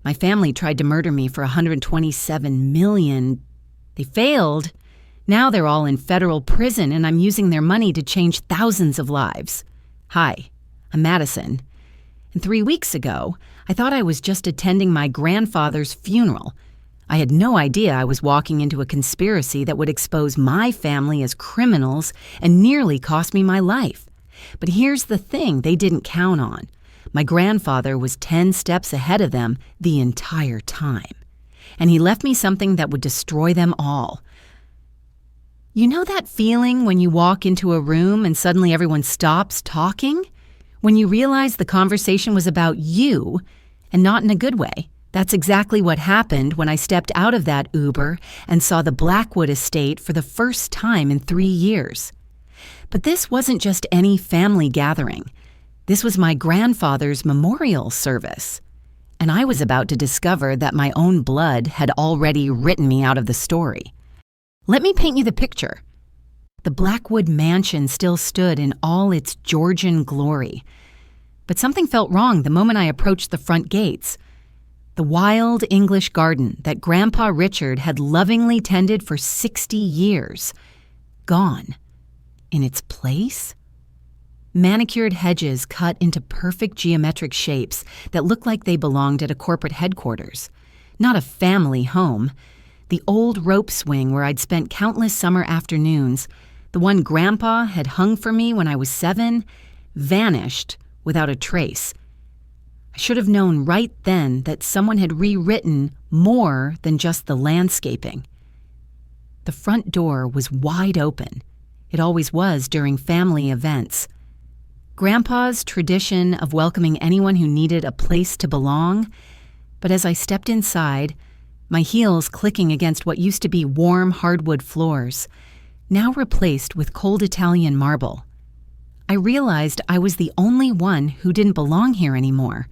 My family tried to murder me for $127 million. They failed. Now they're all in federal prison, and I'm using their money to change thousands of lives. Hi, I'm Madison. And 3 weeks ago, I thought I was just attending my grandfather's funeral. I had no idea I was walking into a conspiracy that would expose my family as criminals and nearly cost me my life. But here's the thing they didn't count on. My grandfather was 10 steps ahead of them the entire time. And he left me something that would destroy them all. You know that feeling when you walk into a room and suddenly everyone stops talking? When you realize the conversation was about you and not in a good way. That's exactly what happened when I stepped out of that Uber and saw the Blackwood estate for the first time in 3 years. But this wasn't just any family gathering. This was my grandfather's memorial service. And I was about to discover that my own blood had already written me out of the story. Let me paint you the picture. The Blackwood mansion still stood in all its Georgian glory. But something felt wrong the moment I approached the front gates. The wild English garden that Grandpa Richard had lovingly tended for 60 years. Gone. In its place? Manicured hedges cut into perfect geometric shapes that looked like they belonged at a corporate headquarters. Not a family home. The old rope swing where I'd spent countless summer afternoons, the one Grandpa had hung for me when I was 7, vanished without a trace. I should have known right then that someone had rewritten more than just the landscaping. The front door was wide open. It always was during family events. Grandpa's tradition of welcoming anyone who needed a place to belong, but as I stepped inside, my heels clicking against what used to be warm hardwood floors, now replaced with cold Italian marble, I realized I was the only one who didn't belong here anymore.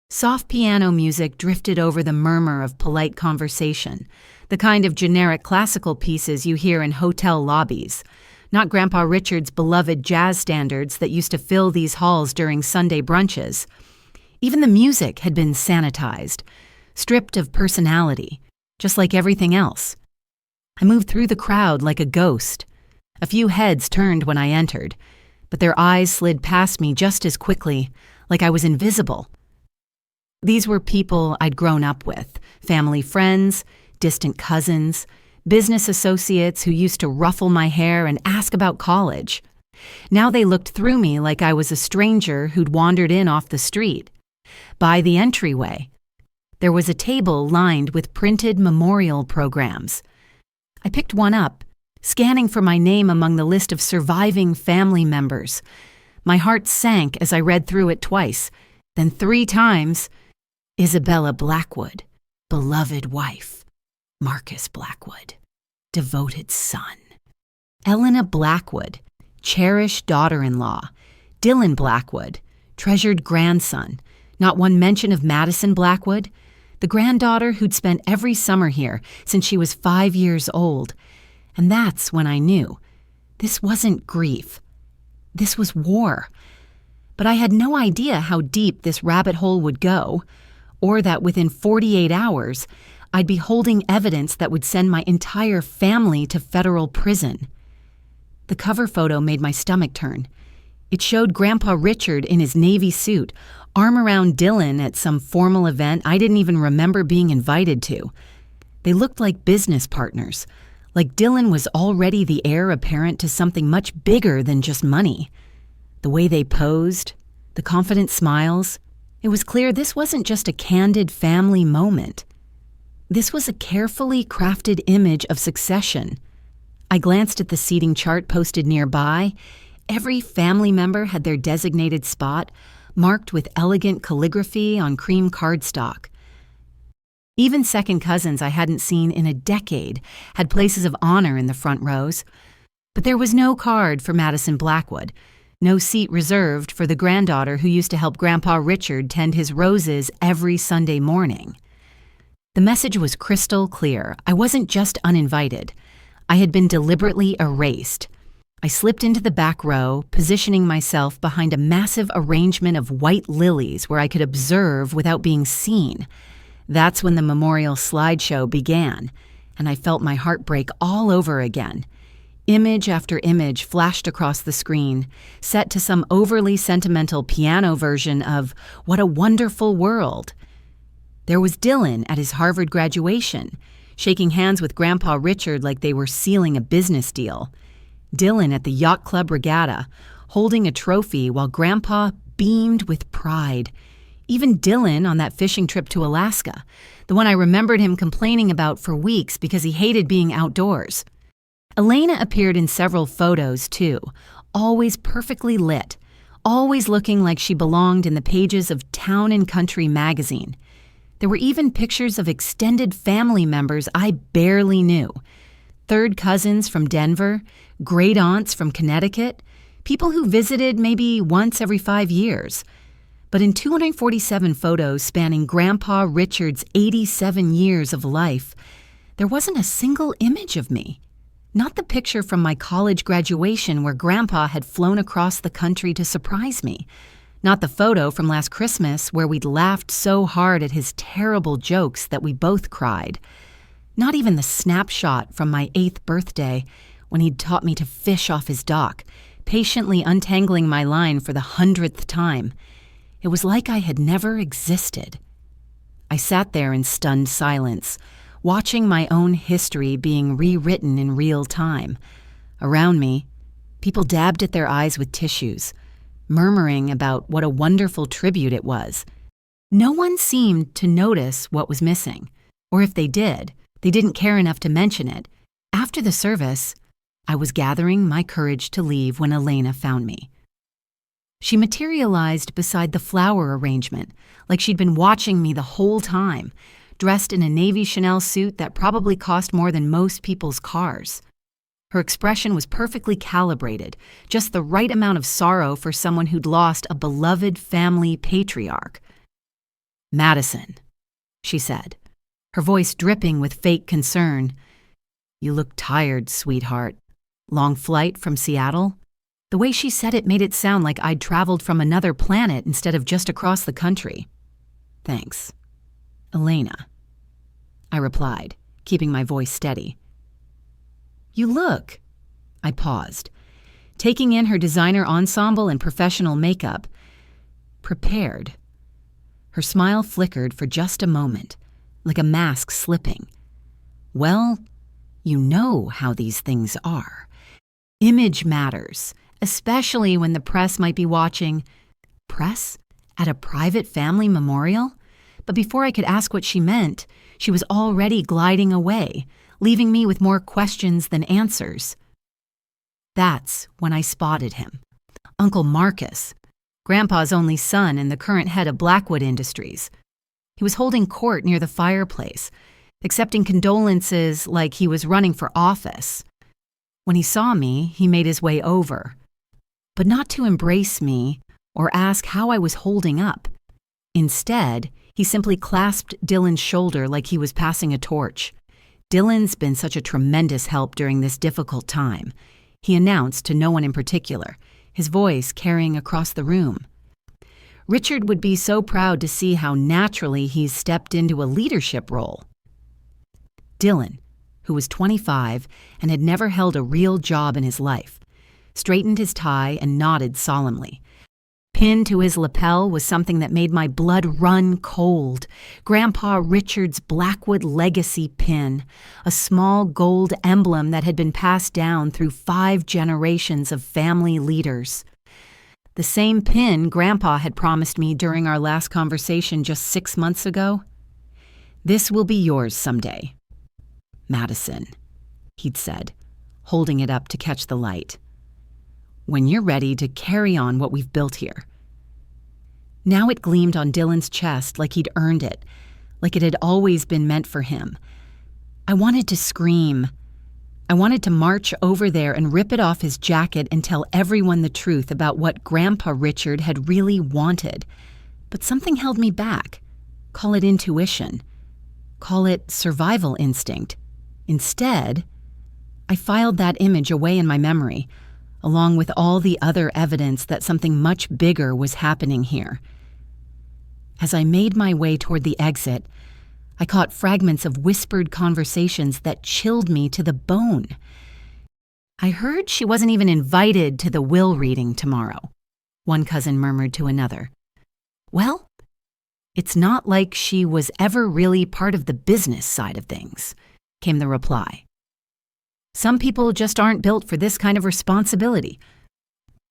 Soft piano music drifted over the murmur of polite conversation, the kind of generic classical pieces you hear in hotel lobbies, not Grandpa Richard's beloved jazz standards that used to fill these halls during Sunday brunches. Even the music had been sanitized, stripped of personality, just like everything else. I moved through the crowd like a ghost. A few heads turned when I entered, but their eyes slid past me just as quickly, like I was invisible. These were people I'd grown up with, family friends, distant cousins, business associates who used to ruffle my hair and ask about college. Now they looked through me like I was a stranger who'd wandered in off the street. By the entryway, there was a table lined with printed memorial programs. I picked one up, scanning for my name among the list of surviving family members. My heart sank as I read through it twice, then 3 times. Isabella Blackwood, beloved wife. Marcus Blackwood, devoted son. Elena Blackwood, cherished daughter-in-law. Dylan Blackwood, treasured grandson. Not one mention of Madison Blackwood, the granddaughter who'd spent every summer here since she was 5 years old. And that's when I knew. This wasn't grief. This was war. But I had no idea how deep this rabbit hole would go, or that within 48 hours, I'd be holding evidence that would send my entire family to federal prison. The cover photo made my stomach turn. It showed Grandpa Richard in his Navy suit, arm around Dylan at some formal event I didn't even remember being invited to. They looked like business partners, like Dylan was already the heir apparent to something much bigger than just money. The way they posed, the confident smiles, it was clear this wasn't just a candid family moment. This was a carefully crafted image of succession. I glanced at the seating chart posted nearby. Every family member had their designated spot, marked with elegant calligraphy on cream cardstock. Even second cousins I hadn't seen in a decade had places of honor in the front rows. But there was no card for Madison Blackwood, no seat reserved for the granddaughter who used to help Grandpa Richard tend his roses every Sunday morning. The message was crystal clear. I wasn't just uninvited. I had been deliberately erased. I slipped into the back row, positioning myself behind a massive arrangement of white lilies where I could observe without being seen. That's when the memorial slideshow began, and I felt my heart break all over again. Image after image flashed across the screen, set to some overly sentimental piano version of "What a Wonderful World." There was Dylan at his Harvard graduation, shaking hands with Grandpa Richard like they were sealing a business deal. Dylan at the yacht club regatta, holding a trophy while Grandpa beamed with pride. Even Dylan on that fishing trip to Alaska, the one I remembered him complaining about for weeks because he hated being outdoors. Elena appeared in several photos, too, always perfectly lit, always looking like she belonged in the pages of Town and Country magazine. There were even pictures of extended family members I barely knew. Third cousins from Denver, great aunts from Connecticut, people who visited maybe once every 5 years. But in 247 photos spanning Grandpa Richard's 87 years of life, there wasn't a single image of me. Not the picture from my college graduation where Grandpa had flown across the country to surprise me. Not the photo from last Christmas where we'd laughed so hard at his terrible jokes that we both cried. Not even the snapshot from my 8th birthday when he'd taught me to fish off his dock, patiently untangling my line for the 100th time. It was like I had never existed. I sat there in stunned silence, watching my own history being rewritten in real time. Around me, people dabbed at their eyes with tissues, murmuring about what a wonderful tribute it was. No one seemed to notice what was missing, or if they did, they didn't care enough to mention it. After the service, I was gathering my courage to leave when Elena found me. She materialized beside the flower arrangement, like she'd been watching me the whole time, dressed in a navy Chanel suit that probably cost more than most people's cars. Her expression was perfectly calibrated, just the right amount of sorrow for someone who'd lost a beloved family patriarch. "Madison," she said, her voice dripping with fake concern. "You look tired, sweetheart. Long flight from Seattle?" The way she said it made it sound like I'd traveled from another planet instead of just across the country. "Thanks. Elena," I replied, keeping my voice steady. "You look." I paused, taking in her designer ensemble and professional makeup. Prepared. Her smile flickered for just a moment, like a mask slipping. "Well, you know how these things are. Image matters, especially when the press might be watching." Press? At a private family memorial? But before I could ask what she meant, she was already gliding away, leaving me with more questions than answers. That's when I spotted him. Uncle Marcus, Grandpa's only son and the current head of Blackwood Industries. He was holding court near the fireplace, accepting condolences like he was running for office. When he saw me, he made his way over, but not to embrace me or ask how I was holding up. Instead, he simply clasped Dylan's shoulder like he was passing a torch. "Dylan's been such a tremendous help during this difficult time," he announced to no one in particular, his voice carrying across the room. "Richard would be so proud to see how naturally he's stepped into a leadership role." Dylan, who was 25 and had never held a real job in his life, straightened his tie and nodded solemnly. Pinned to his lapel was something that made my blood run cold. Grandpa Richard's Blackwood Legacy pin, a small gold emblem that had been passed down through 5 generations of family leaders. The same pin Grandpa had promised me during our last conversation just 6 months ago. "This will be yours someday, Madison," he'd said, holding it up to catch the light. "When you're ready to carry on what we've built here." Now it gleamed on Dylan's chest like he'd earned it, like it had always been meant for him. I wanted to scream. I wanted to march over there and rip it off his jacket and tell everyone the truth about what Grandpa Richard had really wanted. But something held me back. Call it intuition. Call it survival instinct. Instead, I filed that image away in my memory, along with all the other evidence that something much bigger was happening here. As I made my way toward the exit, I caught fragments of whispered conversations that chilled me to the bone. I heard she wasn't even invited to the will reading tomorrow, one cousin murmured to another. Well, it's not like she was ever really part of the business side of things, came the reply. Some people just aren't built for this kind of responsibility.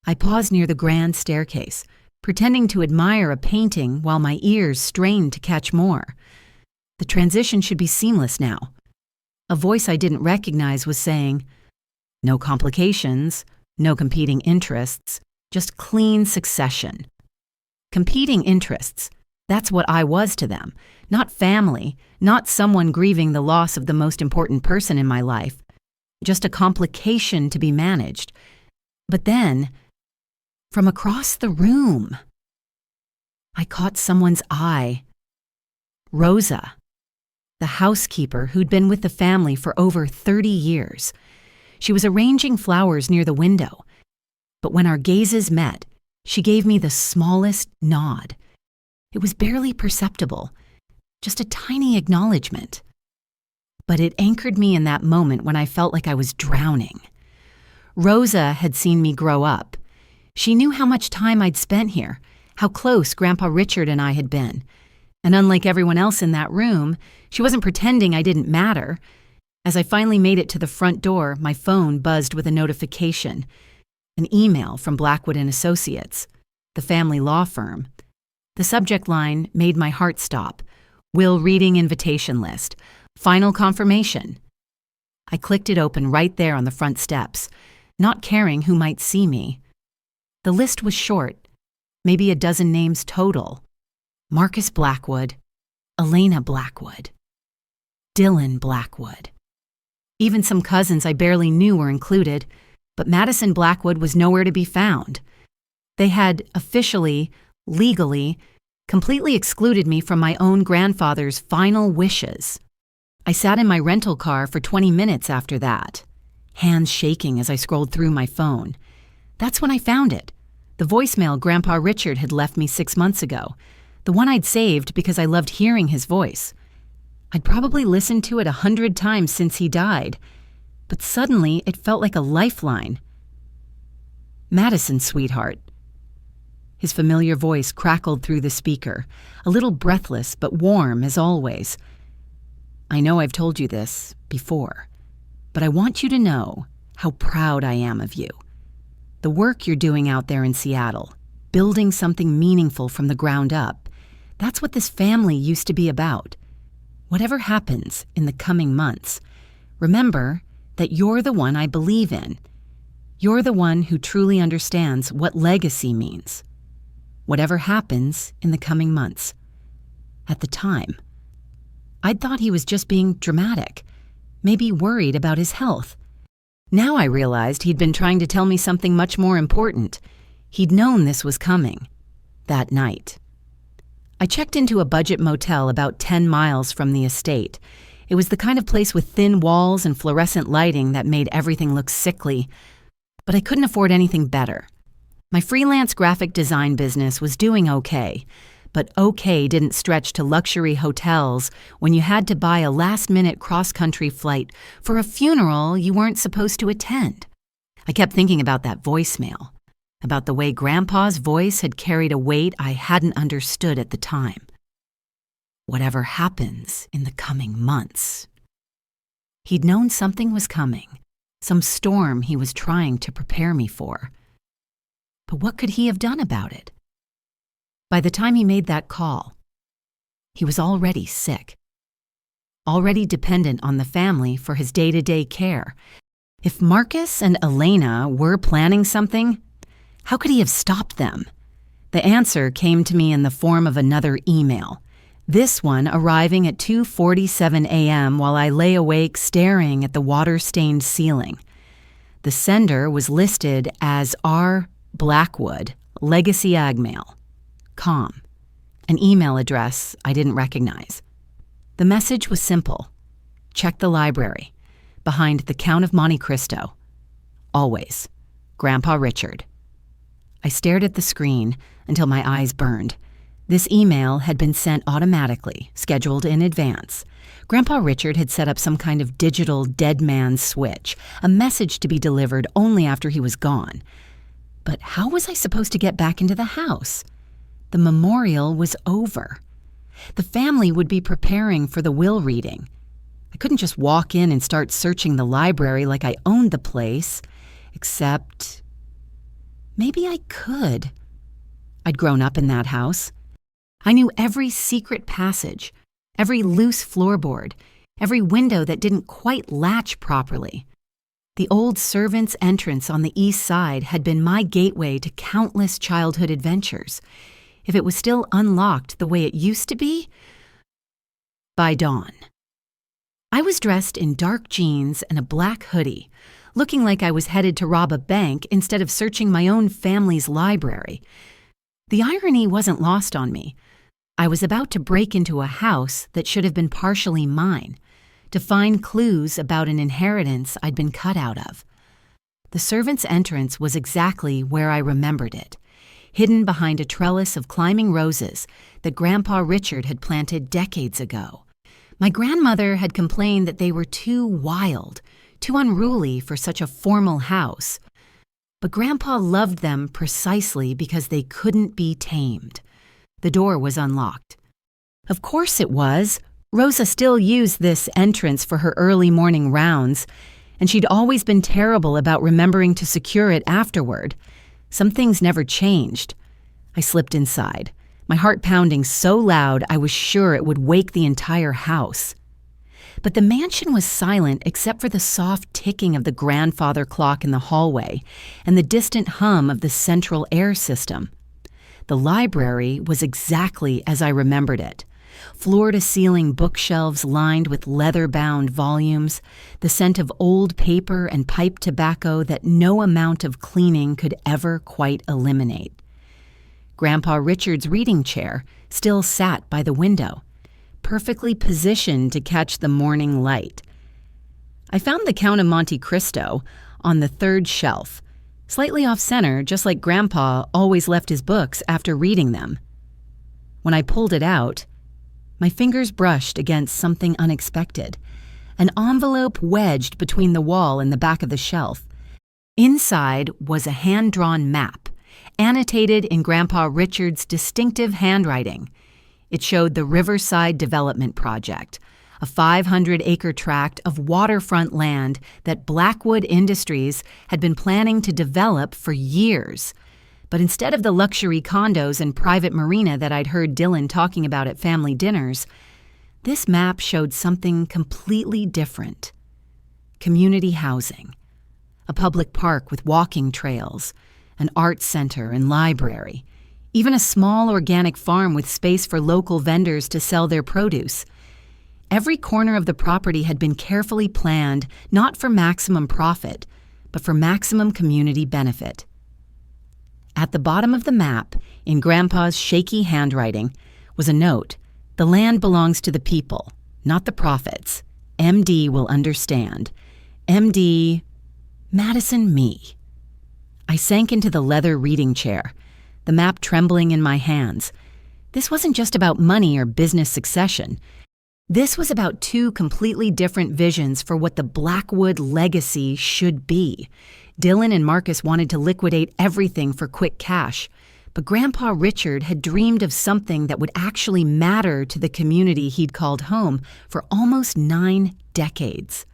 I paused near the grand staircase, pretending to admire a painting while my ears strained to catch more. The transition should be seamless now. A voice I didn't recognize was saying, "No complications, no competing interests, just clean succession." Competing interests, that's what I was to them. Not family, not someone grieving the loss of the most important person in my life. Just a complication to be managed. But then, from across the room, I caught someone's eye. Rosa, the housekeeper who'd been with the family for over 30 years. She was arranging flowers near the window, but when our gazes met, she gave me the smallest nod. It was barely perceptible, just a tiny acknowledgement. But it anchored me in that moment when I felt like I was drowning. Rosa had seen me grow up. She knew how much time I'd spent here, how close Grandpa Richard and I had been. And unlike everyone else in that room, she wasn't pretending I didn't matter. As I finally made it to the front door, my phone buzzed with a notification. An email from Blackwood and Associates, the family law firm. The subject line made my heart stop. Will reading invitation list. Final confirmation. I clicked it open right there on the front steps, not caring who might see me. The list was short, maybe a dozen names total. Marcus Blackwood, Elena Blackwood, Dylan Blackwood. Even some cousins I barely knew were included, but Madison Blackwood was nowhere to be found. They had officially, legally, completely excluded me from my own grandfather's final wishes. I sat in my rental car for 20 minutes after that, hands shaking as I scrolled through my phone. That's when I found it, the voicemail Grandpa Richard had left me 6 months ago, the one I'd saved because I loved hearing his voice. I'd probably listened to it 100 times since he died, but suddenly it felt like a lifeline. "Madison, sweetheart." His familiar voice crackled through the speaker, a little breathless but warm as always. "I know I've told you this before, but I want you to know how proud I am of you. The work you're doing out there in Seattle, building something meaningful from the ground up, that's what this family used to be about. Whatever happens in the coming months, remember that you're the one I believe in. You're the one who truly understands what legacy means. Whatever happens in the coming months." At the time, I'd thought he was just being dramatic, maybe worried about his health. Now I realized he'd been trying to tell me something much more important. He'd known this was coming. That night, I checked into a budget motel about 10 miles from the estate. It was the kind of place with thin walls and fluorescent lighting that made everything look sickly, but I couldn't afford anything better. My freelance graphic design business was doing okay, but okay didn't stretch to luxury hotels when you had to buy a last-minute cross-country flight for a funeral you weren't supposed to attend. I kept thinking about that voicemail, about the way Grandpa's voice had carried a weight I hadn't understood at the time. Whatever happens in the coming months. He'd known something was coming, some storm he was trying to prepare me for. But what could he have done about it? By the time he made that call, he was already sick, already dependent on the family for his day-to-day care. If Marcus and Elena were planning something, how could he have stopped them? The answer came to me in the form of another email, this one arriving at 2:47 a.m. while I lay awake staring at the water-stained ceiling. The sender was listed as R. Blackwood, Legacy Agmail, com, an email address I didn't recognize. The message was simple. Check the library. Behind the Count of Monte Cristo. Always, Grandpa Richard. I stared at the screen until my eyes burned. This email had been sent automatically, scheduled in advance. Grandpa Richard had set up some kind of digital dead man switch, a message to be delivered only after he was gone. But how was I supposed to get back into the house? The memorial was over. The family would be preparing for the will reading. I couldn't just walk in and start searching the library like I owned the place, except maybe I could. I'd grown up in that house. I knew every secret passage, every loose floorboard, every window that didn't quite latch properly. The old servants' entrance on the east side had been my gateway to countless childhood adventures. If it was still unlocked the way it used to be, by dawn. I was dressed in dark jeans and a black hoodie, looking like I was headed to rob a bank instead of searching my own family's library. The irony wasn't lost on me. I was about to break into a house that should have been partially mine, to find clues about an inheritance I'd been cut out of. The servants' entrance was exactly where I remembered it, hidden behind a trellis of climbing roses that Grandpa Richard had planted decades ago. My grandmother had complained that they were too wild, too unruly for such a formal house. But Grandpa loved them precisely because they couldn't be tamed. The door was unlocked. Of course it was. Rosa still used this entrance for her early morning rounds, and she'd always been terrible about remembering to secure it afterward. Some things never changed. I slipped inside, my heart pounding so loud I was sure it would wake the entire house. But the mansion was silent except for the soft ticking of the grandfather clock in the hallway and the distant hum of the central air system. The library was exactly as I remembered it. Floor-to-ceiling bookshelves lined with leather-bound volumes, the scent of old paper and pipe tobacco that no amount of cleaning could ever quite eliminate. Grandpa Richard's reading chair still sat by the window, perfectly positioned to catch the morning light. I found the Count of Monte Cristo on the third shelf, slightly off-center, just like Grandpa always left his books after reading them. When I pulled it out, my fingers brushed against something unexpected, an envelope wedged between the wall and the back of the shelf. Inside was a hand-drawn map, annotated in Grandpa Richard's distinctive handwriting. It showed the Riverside Development Project, a 500-acre tract of waterfront land that Blackwood Industries had been planning to develop for years. But instead of the luxury condos and private marina that I'd heard Dylan talking about at family dinners, this map showed something completely different. Community housing, a public park with walking trails, an art center and library, even a small organic farm with space for local vendors to sell their produce. Every corner of the property had been carefully planned, not for maximum profit, but for maximum community benefit. At the bottom of the map, in Grandpa's shaky handwriting, was a note: "The land belongs to the people, not the profits. MD will understand. MD, Madison Me." I sank into the leather reading chair, the map trembling in my hands. This wasn't just about money or business succession. This was about two completely different visions for what the Blackwood legacy should be. Dylan and Marcus wanted to liquidate everything for quick cash, but Grandpa Richard had dreamed of something that would actually matter to the community he'd called home for almost 9 decades.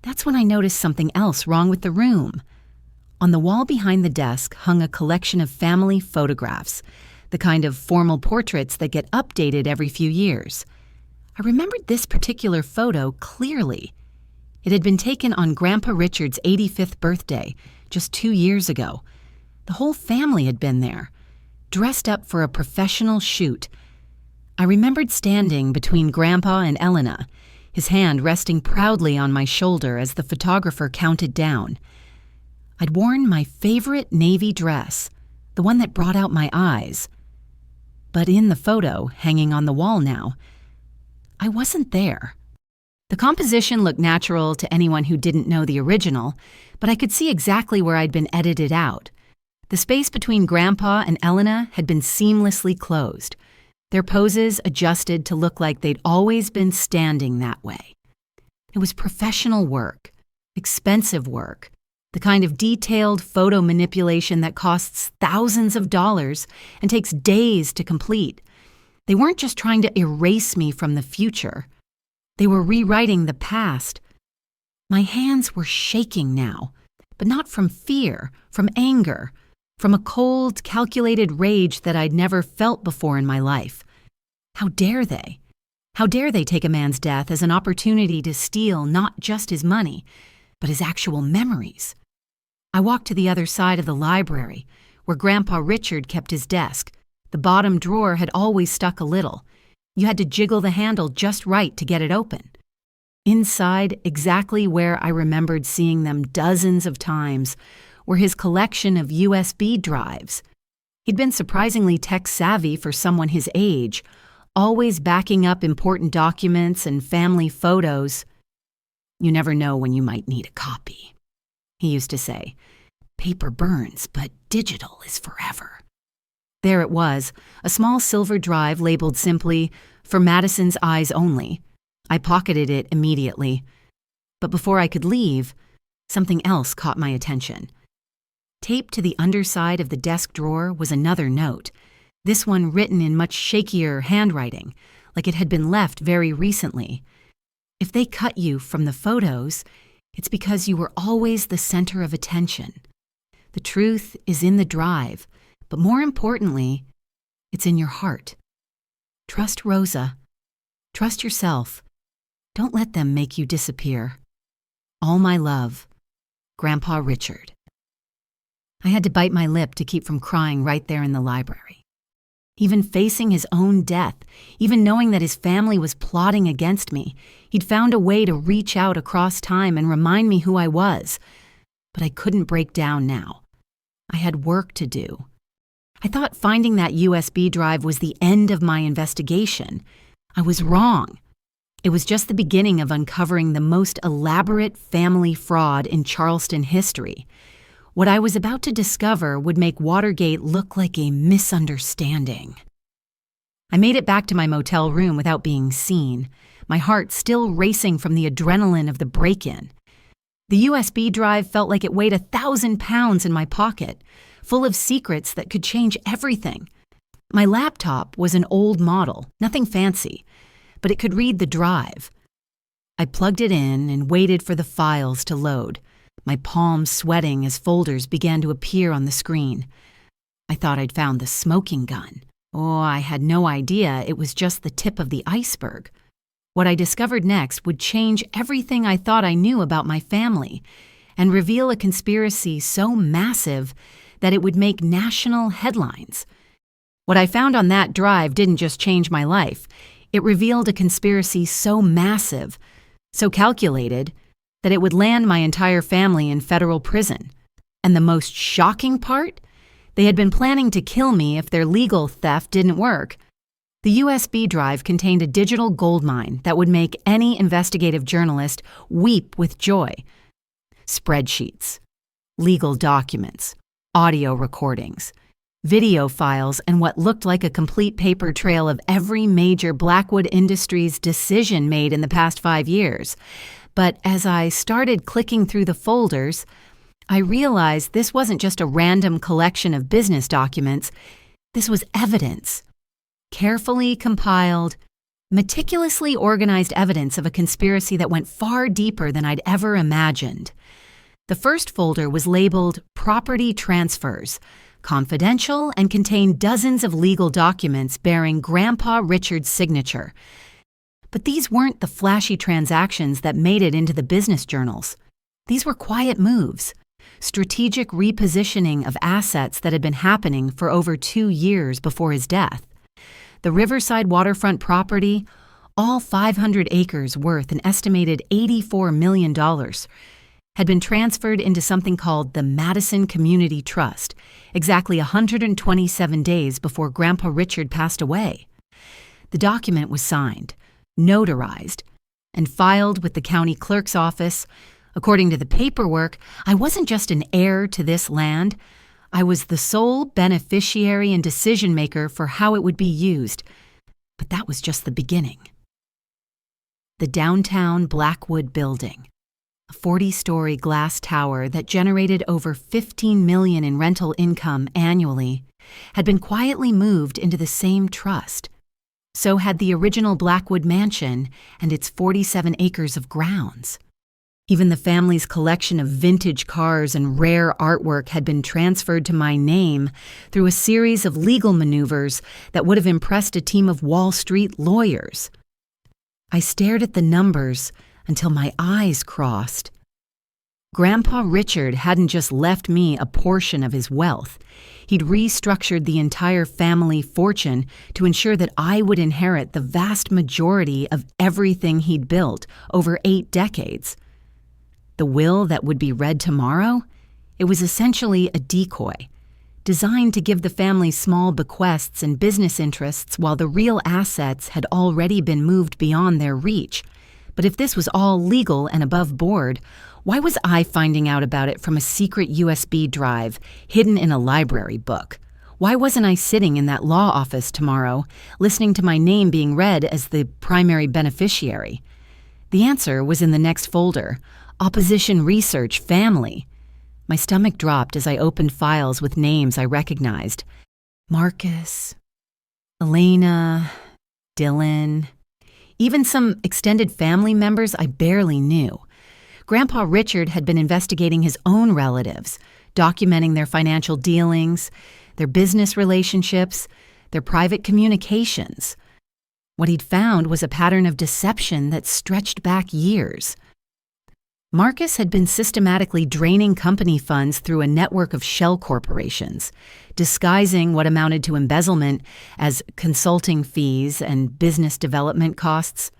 That's when I noticed something else wrong with the room. On the wall behind the desk hung a collection of family photographs, the kind of formal portraits that get updated every few years. I remembered this particular photo clearly. It had been taken on Grandpa Richard's 85th birthday, just 2 years ago. The whole family had been there, dressed up for a professional shoot. I remembered standing between Grandpa and Elena, his hand resting proudly on my shoulder as the photographer counted down. I'd worn my favorite navy dress, the one that brought out my eyes. But in the photo, hanging on the wall now, I wasn't there. The composition looked natural to anyone who didn't know the original, but I could see exactly where I'd been edited out. The space between Grandpa and Elena had been seamlessly closed, their poses adjusted to look like they'd always been standing that way. It was professional work, expensive work, the kind of detailed photo manipulation that costs thousands of dollars and takes days to complete. They weren't just trying to erase me from the future. They were rewriting the past. My hands were shaking now, but not from fear, from anger, from a cold, calculated rage that I'd never felt before in my life. How dare they? How dare they take a man's death as an opportunity to steal not just his money, but his actual memories? I walked to the other side of the library, where Grandpa Richard kept his desk. The bottom drawer had always stuck a little. You had to jiggle the handle just right to get it open. Inside, exactly where I remembered seeing them dozens of times, were his collection of USB drives. He'd been surprisingly tech-savvy for someone his age, always backing up important documents and family photos. "You never know when you might need a copy," he used to say. "Paper burns, but digital is forever." There it was, a small silver drive labeled simply, "For Madison's eyes only." I pocketed it immediately. But before I could leave, something else caught my attention. Taped to the underside of the desk drawer was another note, this one written in much shakier handwriting, like it had been left very recently. "If they cut you from the photos, it's because you were always the center of attention. The truth is in the drive, but more importantly, it's in your heart. Trust Rosa. Trust yourself. Don't let them make you disappear. All my love, Grandpa Richard." I had to bite my lip to keep from crying right there in the library. Even facing his own death, even knowing that his family was plotting against me, he'd found a way to reach out across time and remind me who I was. But I couldn't break down now. I had work to do. I thought finding that USB drive was the end of my investigation. I was wrong. It was just the beginning of uncovering the most elaborate family fraud in Charleston history. What I was about to discover would make Watergate look like a misunderstanding. I made it back to my motel room without being seen, my heart still racing from the adrenaline of the break-in. The USB drive felt like it weighed 1,000 pounds in my pocket, full of secrets that could change everything. My laptop was an old model, nothing fancy, but it could read the drive. I plugged it in and waited for the files to load, my palms sweating as folders began to appear on the screen. I thought I'd found the smoking gun. Oh, I had no idea it was just the tip of the iceberg. What I discovered next would change everything I thought I knew about my family and reveal a conspiracy so massive that it would make national headlines. What I found on that drive didn't just change my life. It revealed a conspiracy so massive, so calculated, that it would land my entire family in federal prison. And the most shocking part? They had been planning to kill me if their legal theft didn't work. The USB drive contained a digital goldmine that would make any investigative journalist weep with joy. Spreadsheets, legal documents, audio recordings, video files, and what looked like a complete paper trail of every major Blackwood Industries decision made in the past 5 years. But as I started clicking through the folders, I realized this wasn't just a random collection of business documents. This was evidence. Carefully compiled, meticulously organized evidence of a conspiracy that went far deeper than I'd ever imagined. The first folder was labeled Property Transfers, confidential, and contained dozens of legal documents bearing Grandpa Richard's signature. But these weren't the flashy transactions that made it into the business journals. These were quiet moves, strategic repositioning of assets that had been happening for over 2 years before his death. The Riverside waterfront property, all 500 acres worth an estimated $84 million, had been transferred into something called the Madison Community Trust, exactly 127 days before Grandpa Richard passed away. The document was signed, notarized, and filed with the county clerk's office. According to the paperwork, I wasn't just an heir to this land. I was the sole beneficiary and decision maker for how it would be used, but that was just the beginning. The downtown Blackwood building, a 40-story glass tower that generated over $15 million in rental income annually, had been quietly moved into the same trust. So had the original Blackwood mansion and its 47 acres of grounds. Even the family's collection of vintage cars and rare artwork had been transferred to my name through a series of legal maneuvers that would have impressed a team of Wall Street lawyers. I stared at the numbers until my eyes crossed. Grandpa Richard hadn't just left me a portion of his wealth. He'd restructured the entire family fortune to ensure that I would inherit the vast majority of everything he'd built over 8 decades. The will that would be read tomorrow? It was essentially a decoy, designed to give the family small bequests and business interests while the real assets had already been moved beyond their reach. But if this was all legal and above board, why was I finding out about it from a secret USB drive hidden in a library book? Why wasn't I sitting in that law office tomorrow, listening to my name being read as the primary beneficiary? The answer was in the next folder, Opposition Research Family. My stomach dropped as I opened files with names I recognized. Marcus, Elena, Dylan, even some extended family members I barely knew. Grandpa Richard had been investigating his own relatives, documenting their financial dealings, their business relationships, their private communications. What he'd found was a pattern of deception that stretched back years. Marcus had been systematically draining company funds through a network of shell corporations, disguising what amounted to embezzlement as consulting fees and business development costs.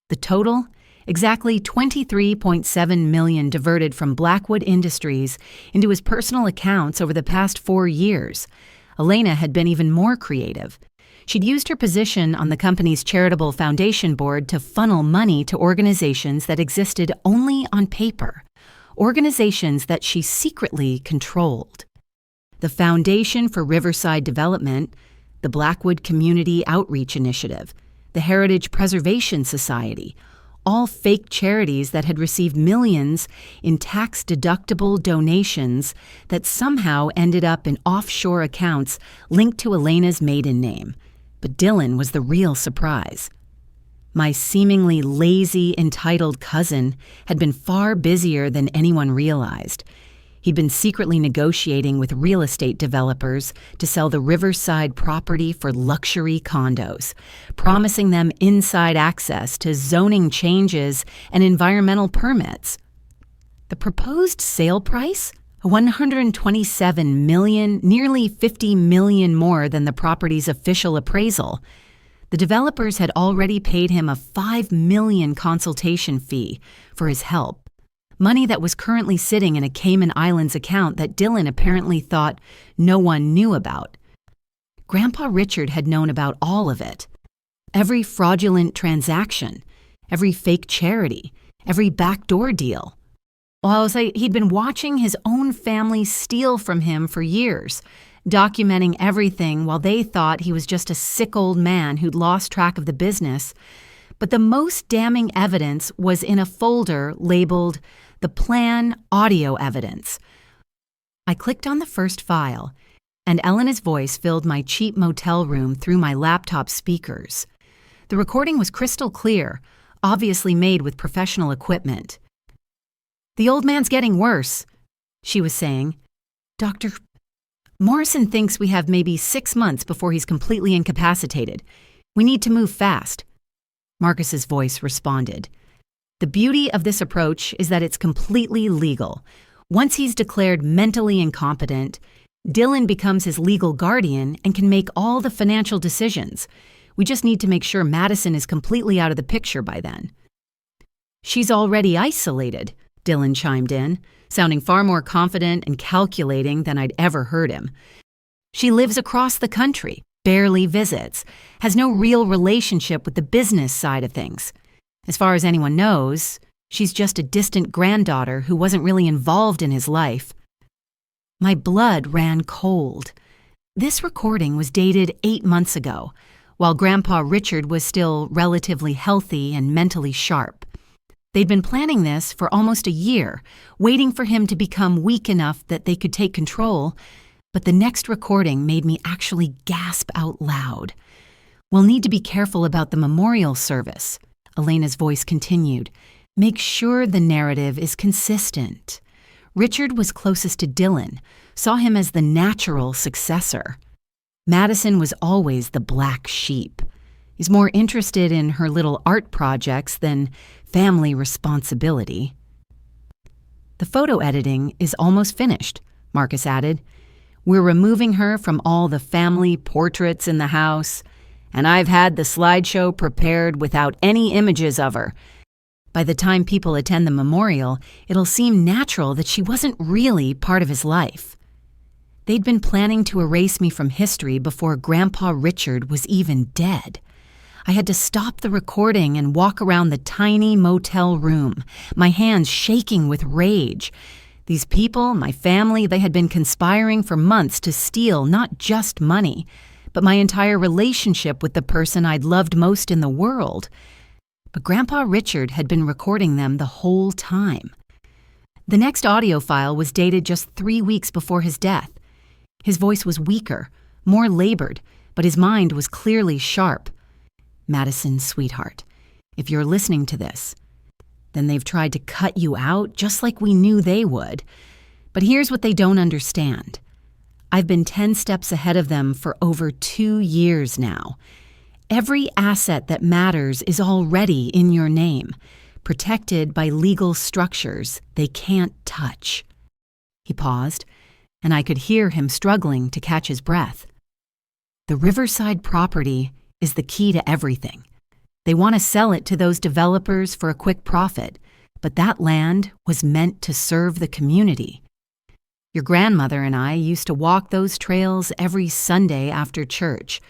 The total? Exactly $23.7 million diverted from Blackwood Industries into his personal accounts over the past 4 years. Elena had been even more creative. She'd used her position on the company's charitable foundation board to funnel money to organizations that existed only on paper, organizations that she secretly controlled. The Foundation for Riverside Development, the Blackwood Community Outreach Initiative, the Heritage Preservation Society, all fake charities that had received millions in tax-deductible donations that somehow ended up in offshore accounts linked to Elena's maiden name. But Dylan was the real surprise. My seemingly lazy, entitled cousin had been far busier than anyone realized. He'd been secretly negotiating with real estate developers to sell the Riverside property for luxury condos, promising them inside access to zoning changes and environmental permits. The proposed sale price? $127 million, nearly $50 million more than the property's official appraisal. The developers had already paid him a $5 million consultation fee for his help, money that was currently sitting in a Cayman Islands account that Dylan apparently thought no one knew about. Grandpa Richard had known about all of it. Every fraudulent transaction, every fake charity, every backdoor deal. Well, he'd been watching his own family steal from him for years, documenting everything while they thought he was just a sick old man who'd lost track of the business. But the most damning evidence was in a folder labeled The Plan Audio Evidence. I clicked on the first file, and Elena's voice filled my cheap motel room through my laptop speakers. The recording was crystal clear, obviously made with professional equipment. "The old man's getting worse," she was saying. "Dr. Morrison thinks we have maybe 6 months before he's completely incapacitated. We need to move fast." Marcus's voice responded. "The beauty of this approach is that it's completely legal. Once he's declared mentally incompetent, Dylan becomes his legal guardian and can make all the financial decisions. We just need to make sure Madison is completely out of the picture by then." "She's already isolated," Dylan chimed in, sounding far more confident and calculating than I'd ever heard him. "She lives across the country, barely visits, has no real relationship with the business side of things. As far as anyone knows, she's just a distant granddaughter who wasn't really involved in his life." My blood ran cold. This recording was dated 8 months ago, while Grandpa Richard was still relatively healthy and mentally sharp. They'd been planning this for almost a year, waiting for him to become weak enough that they could take control, but the next recording made me actually gasp out loud. "We'll need to be careful about the memorial service," Elena's voice continued. "Make sure the narrative is consistent." Richard was closest to Dylan, saw him as the natural successor. Madison was always the black sheep. He's more interested in her little art projects than family responsibility. "The photo editing is almost finished," Marcus added. "We're removing her from all the family portraits in the house, and I've had the slideshow prepared without any images of her. By the time people attend the memorial, it'll seem natural that she wasn't really part of his life." They'd been planning to erase me from history before Grandpa Richard was even dead. I had to stop the recording and walk around the tiny motel room, my hands shaking with rage. These people, my family, they had been conspiring for months to steal not just money, but my entire relationship with the person I'd loved most in the world. But Grandpa Richard had been recording them the whole time. The next audio file was dated just 3 weeks before his death. His voice was weaker, more labored, but his mind was clearly sharp. "Madison, sweetheart, if you're listening to this, then they've tried to cut you out just like we knew they would. But here's what they don't understand. I've been 10 steps ahead of them for over 2 years now. Every asset that matters is already in your name, protected by legal structures they can't touch." He paused, and I could hear him struggling to catch his breath. "The Riverside property is the key to everything. They want to sell it to those developers for a quick profit, but that land was meant to serve the community. Your grandmother and I used to walk those trails every Sunday after church.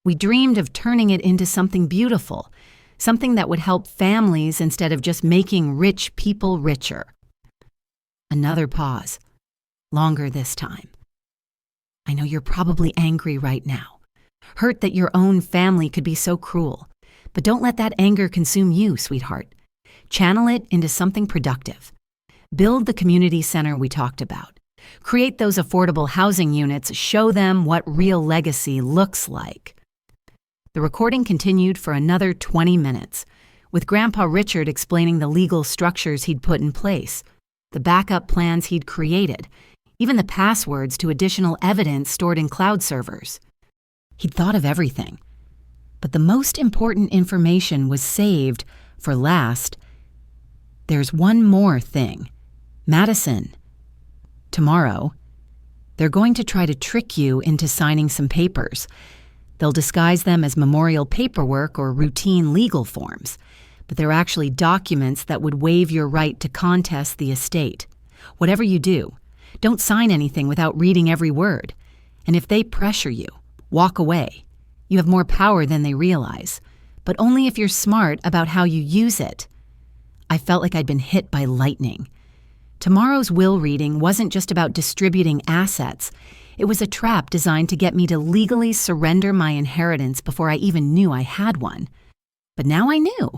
We dreamed of turning it into something beautiful, something that would help families instead of just making rich people richer." Another pause, longer this time. "I know you're probably angry right now, hurt that your own family could be so cruel, but don't let that anger consume you, sweetheart. Channel it into something productive. Build the community center we talked about. Create those affordable housing units, show them what real legacy looks like." The recording continued for another 20 minutes, with Grandpa Richard explaining the legal structures he'd put in place, the backup plans he'd created, even the passwords to additional evidence stored in cloud servers. He'd thought of everything, but the most important information was saved for last. "There's one more thing. Madison, tomorrow, they're going to try to trick you into signing some papers. They'll disguise them as memorial paperwork or routine legal forms, but they're actually documents that would waive your right to contest the estate. Whatever you do, don't sign anything without reading every word. And if they pressure you, walk away. You have more power than they realize, but only if you're smart about how you use it." I felt like I'd been hit by lightning. Tomorrow's will reading wasn't just about distributing assets. It was a trap designed to get me to legally surrender my inheritance before I even knew I had one. But now I knew.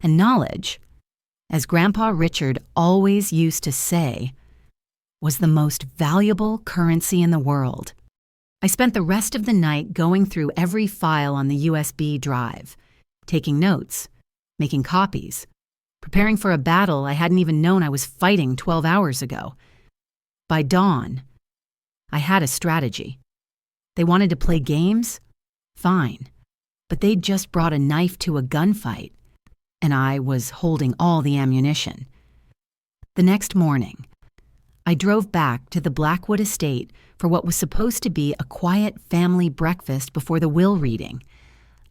And knowledge, as Grandpa Richard always used to say, was the most valuable currency in the world. I spent the rest of the night going through every file on the USB drive, taking notes, making copies, preparing for a battle I hadn't even known I was fighting 12 hours ago. By dawn, I had a strategy. They wanted to play games? Fine. But they'd just brought a knife to a gunfight, and I was holding all the ammunition. The next morning, I drove back to the Blackwood estate for what was supposed to be a quiet family breakfast before the will reading.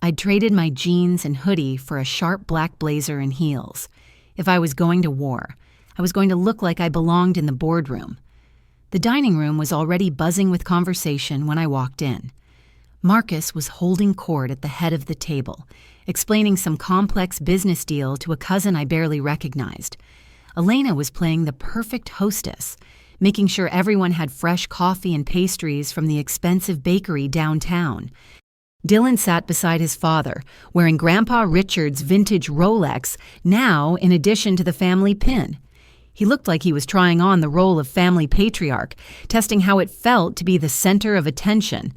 I'd traded my jeans and hoodie for a sharp black blazer and heels. If I was going to war, I was going to look like I belonged in the boardroom. The dining room was already buzzing with conversation when I walked in. Marcus was holding court at the head of the table, explaining some complex business deal to a cousin I barely recognized. Elena was playing the perfect hostess, making sure everyone had fresh coffee and pastries from the expensive bakery downtown. Dylan sat beside his father, wearing Grandpa Richard's vintage Rolex, now in addition to the family pin. He looked like he was trying on the role of family patriarch, testing how it felt to be the center of attention.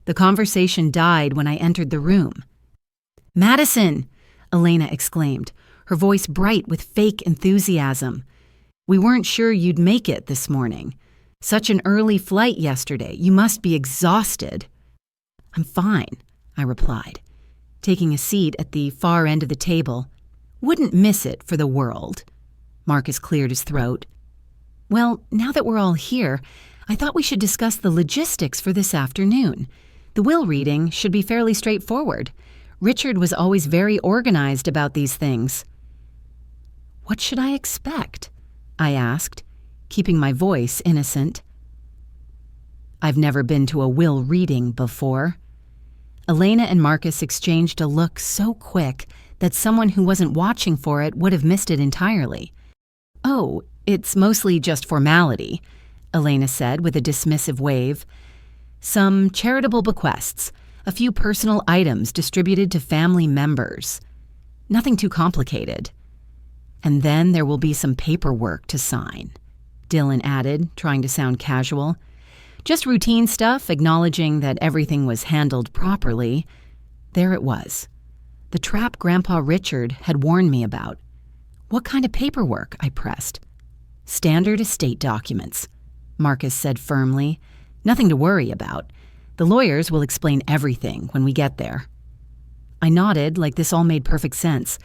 The conversation died when I entered the room. "Madison!" Elena exclaimed, her voice bright with fake enthusiasm. "We weren't sure you'd make it this morning. Such an early flight yesterday. You must be exhausted." "I'm fine," I replied, taking a seat at the far end of the table. "Wouldn't miss it for the world." Marcus cleared his throat. "Well, now that we're all here, I thought we should discuss the logistics for this afternoon. The will reading should be fairly straightforward. Richard was always very organized about these things." "What should I expect?" I asked, keeping my voice innocent. "I've never been to a will reading before." Elena and Marcus exchanged a look so quick that someone who wasn't watching for it would have missed it entirely. "Oh, it's mostly just formality," Elena said with a dismissive wave. "Some charitable bequests, a few personal items distributed to family members. Nothing too complicated. And then there will be some paperwork to sign," Dylan added, trying to sound casual. "Just routine stuff, acknowledging that everything was handled properly." There it was. The trap Grandpa Richard had warned me about. "What kind of paperwork?" I pressed. "Standard estate documents," Marcus said firmly. "Nothing to worry about. The lawyers will explain everything when we get there." I nodded like this all made perfect sense,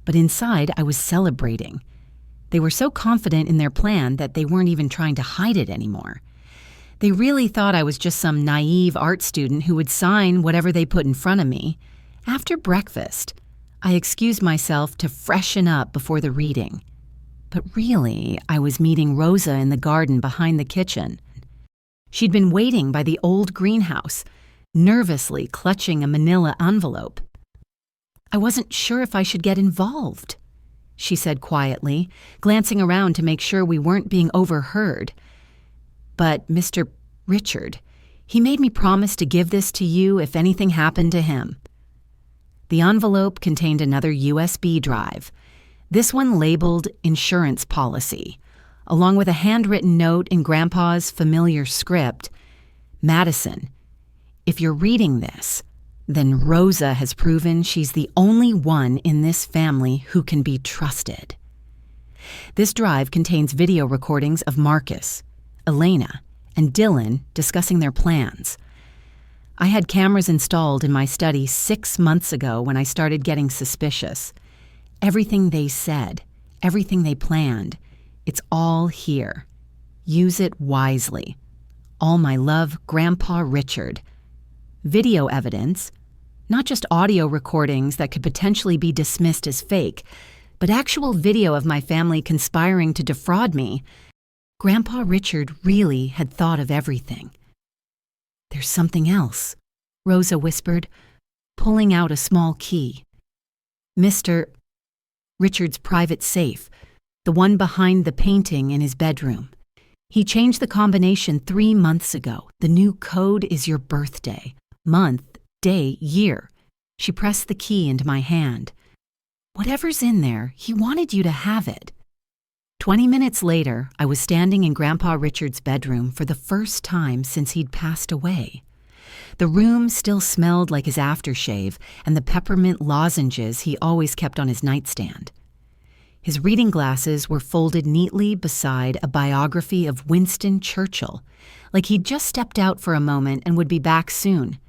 but inside I was celebrating. They were so confident in their plan that they weren't even trying to hide it anymore. They really thought I was just some naive art student who would sign whatever they put in front of me. After breakfast, I excused myself to freshen up before the reading. But really, I was meeting Rosa in the garden behind the kitchen. She'd been waiting by the old greenhouse, nervously clutching a manila envelope. "I wasn't sure if I should get involved," she said quietly, glancing around to make sure we weren't being overheard. "But Mr. Richard, he made me promise to give this to you if anything happened to him." The envelope contained another USB drive, this one labeled insurance policy, along with a handwritten note in Grandpa's familiar script. "Madison, if you're reading this, then Rosa has proven she's the only one in this family who can be trusted." This drive contains video recordings of Marcus, Elena, and Dylan discussing their plans. I had cameras installed in my study 6 months ago when I started getting suspicious. Everything they said, everything they planned, it's all here. Use it wisely. All my love, Grandpa Richard. Video evidence, not just audio recordings that could potentially be dismissed as fake, but actual video of my family conspiring to defraud me. Grandpa Richard really had thought of everything. "There's something else," Rosa whispered, pulling out a small key. "Mr. Richard's private safe, the one behind the painting in his bedroom. He changed the combination 3 months ago. The new code is your birthday. Month, day, year." She pressed the key into my hand. "Whatever's in there, he wanted you to have it." 20 minutes later, I was standing in Grandpa Richard's bedroom for the first time since he'd passed away. The room still smelled like his aftershave and the peppermint lozenges he always kept on his nightstand. His reading glasses were folded neatly beside a biography of Winston Churchill, like he'd just stepped out for a moment and would be back soon.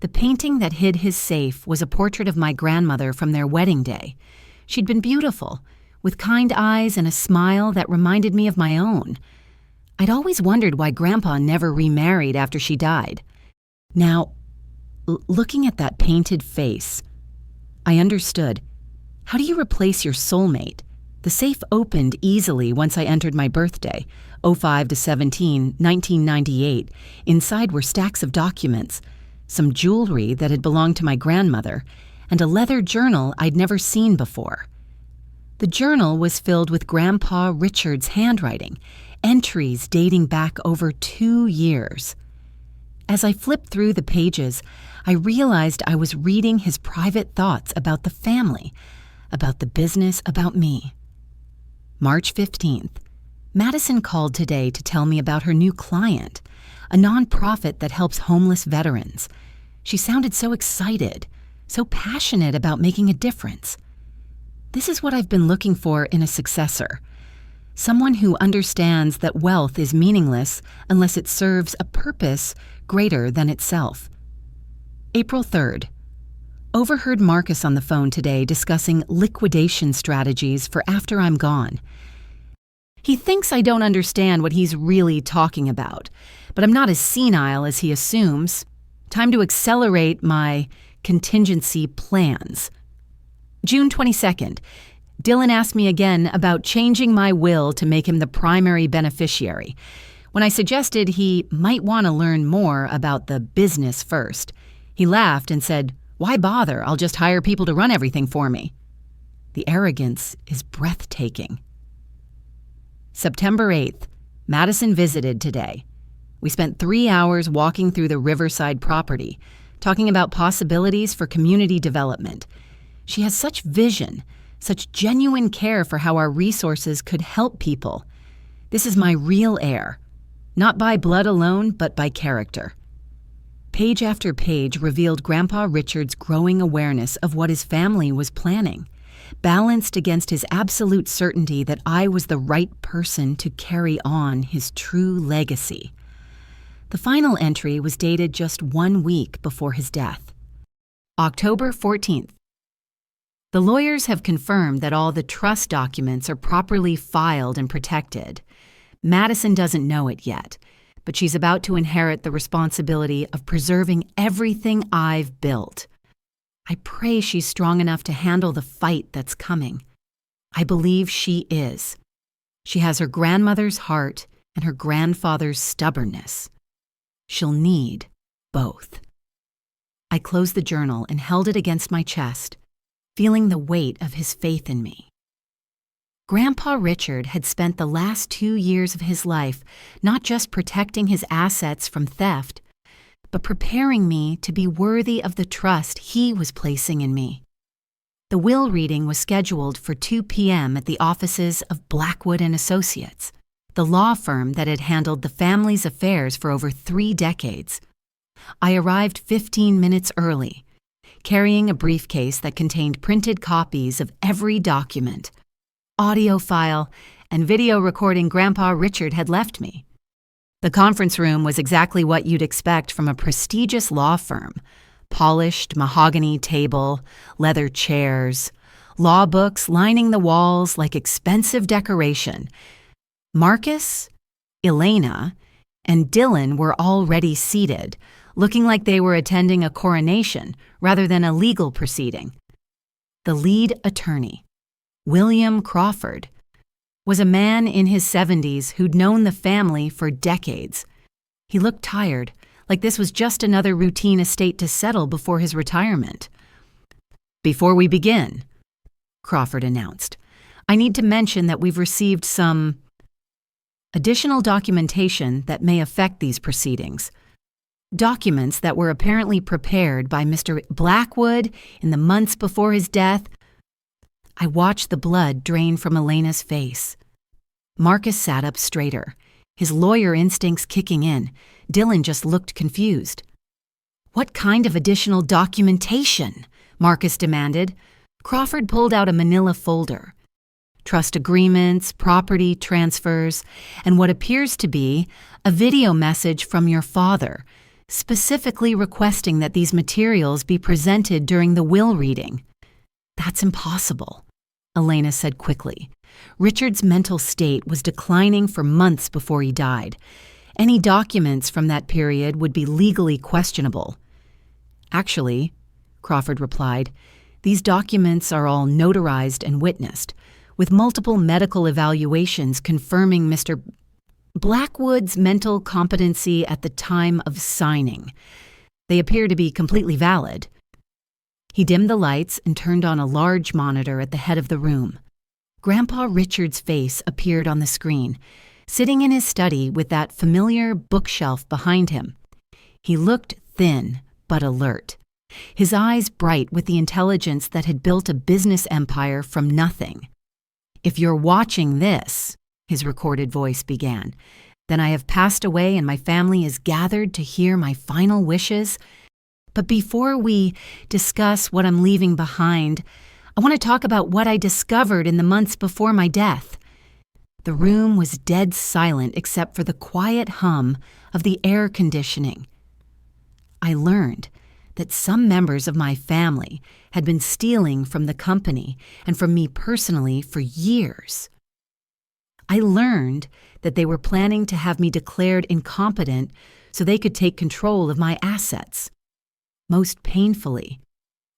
The painting that hid his safe was a portrait of my grandmother from their wedding day. She'd been beautiful, with kind eyes and a smile that reminded me of my own. I'd always wondered why Grandpa never remarried after she died. Now, looking at that painted face, I understood. How do you replace your soulmate? The safe opened easily once I entered my birthday, 05-17, 1998. Inside were stacks of documents, some jewelry that had belonged to my grandmother, and a leather journal I'd never seen before. The journal was filled with Grandpa Richard's handwriting, entries dating back over 2 years. As I flipped through the pages, I realized I was reading his private thoughts about the family, about the business, about me. March 15th. Madison called today to tell me about her new client, a nonprofit that helps homeless veterans. She sounded so excited, so passionate about making a difference. This is what I've been looking for in a successor. Someone who understands that wealth is meaningless unless it serves a purpose greater than itself. April 3rd. Overheard Marcus on the phone today discussing liquidation strategies for after I'm gone. He thinks I don't understand what he's really talking about, but I'm not as senile as he assumes. Time to accelerate my contingency plans. June 22nd. Dylan asked me again about changing my will to make him the primary beneficiary. When I suggested he might want to learn more about the business first, he laughed and said, "Why bother? I'll just hire people to run everything for me." The arrogance is breathtaking. September 8th. Madison visited today. We spent 3 hours walking through the Riverside property, talking about possibilities for community development. She has such vision, such genuine care for how our resources could help people. This is my real heir, not by blood alone, but by character. Page after page revealed Grandpa Richard's growing awareness of what his family was planning, balanced against his absolute certainty that I was the right person to carry on his true legacy. The final entry was dated just 1 week before his death. October 14th. The lawyers have confirmed that all the trust documents are properly filed and protected. Madison doesn't know it yet, but she's about to inherit the responsibility of preserving everything I've built. I pray she's strong enough to handle the fight that's coming. I believe she is. She has her grandmother's heart and her grandfather's stubbornness. She'll need both. I closed the journal and held it against my chest, feeling the weight of his faith in me. Grandpa Richard had spent the last 2 years of his life not just protecting his assets from theft, but preparing me to be worthy of the trust he was placing in me. The will reading was scheduled for 2 p.m. at the offices of Blackwood and Associates, the law firm that had handled the family's affairs for over 3 decades. I arrived 15 minutes early, carrying a briefcase that contained printed copies of every document, audio file, and video recording Grandpa Richard had left me. The conference room was exactly what you'd expect from a prestigious law firm. Polished mahogany table, leather chairs, law books lining the walls like expensive decoration. Marcus, Elena, and Dylan were already seated, looking like they were attending a coronation rather than a legal proceeding. The lead attorney, William Crawford, was a man in his 70s who'd known the family for decades. He looked tired, like this was just another routine estate to settle before his retirement. "Before we begin," Crawford announced, "I need to mention that we've received some additional documentation that may affect these proceedings. Documents that were apparently prepared by Mr. Blackwood in the months before his death." I watched the blood drain from Elena's face. Marcus sat up straighter, his lawyer instincts kicking in. Dylan just looked confused. "What kind of additional documentation?" Marcus demanded. Crawford pulled out a manila folder. Trust agreements, property transfers, and what appears to be a video message from your father, specifically requesting that these materials be presented during the will reading. "That's impossible," Elena said quickly. Richard's mental state was declining for months before he died. Any documents from that period would be legally questionable. "Actually," Crawford replied, "these documents are all notarized and witnessed, with multiple medical evaluations confirming Mr. Blackwood's mental competency at the time of signing. They appear to be completely valid." He dimmed the lights and turned on a large monitor at the head of the room. Grandpa Richard's face appeared on the screen. sitting in his study with that familiar bookshelf behind him. He looked thin but alert, his eyes bright with the intelligence that had built a business empire from nothing. "If you're watching this," his recorded voice began, "then I have passed away and my family is gathered to hear my final wishes. But before we discuss what I'm leaving behind, I want to talk about what I discovered in the months before my death." The room was dead silent except for the quiet hum of the air conditioning. I learned that some members of my family had been stealing from the company and from me personally for years. I learned that they were planning to have me declared incompetent so they could take control of my assets. Most painfully,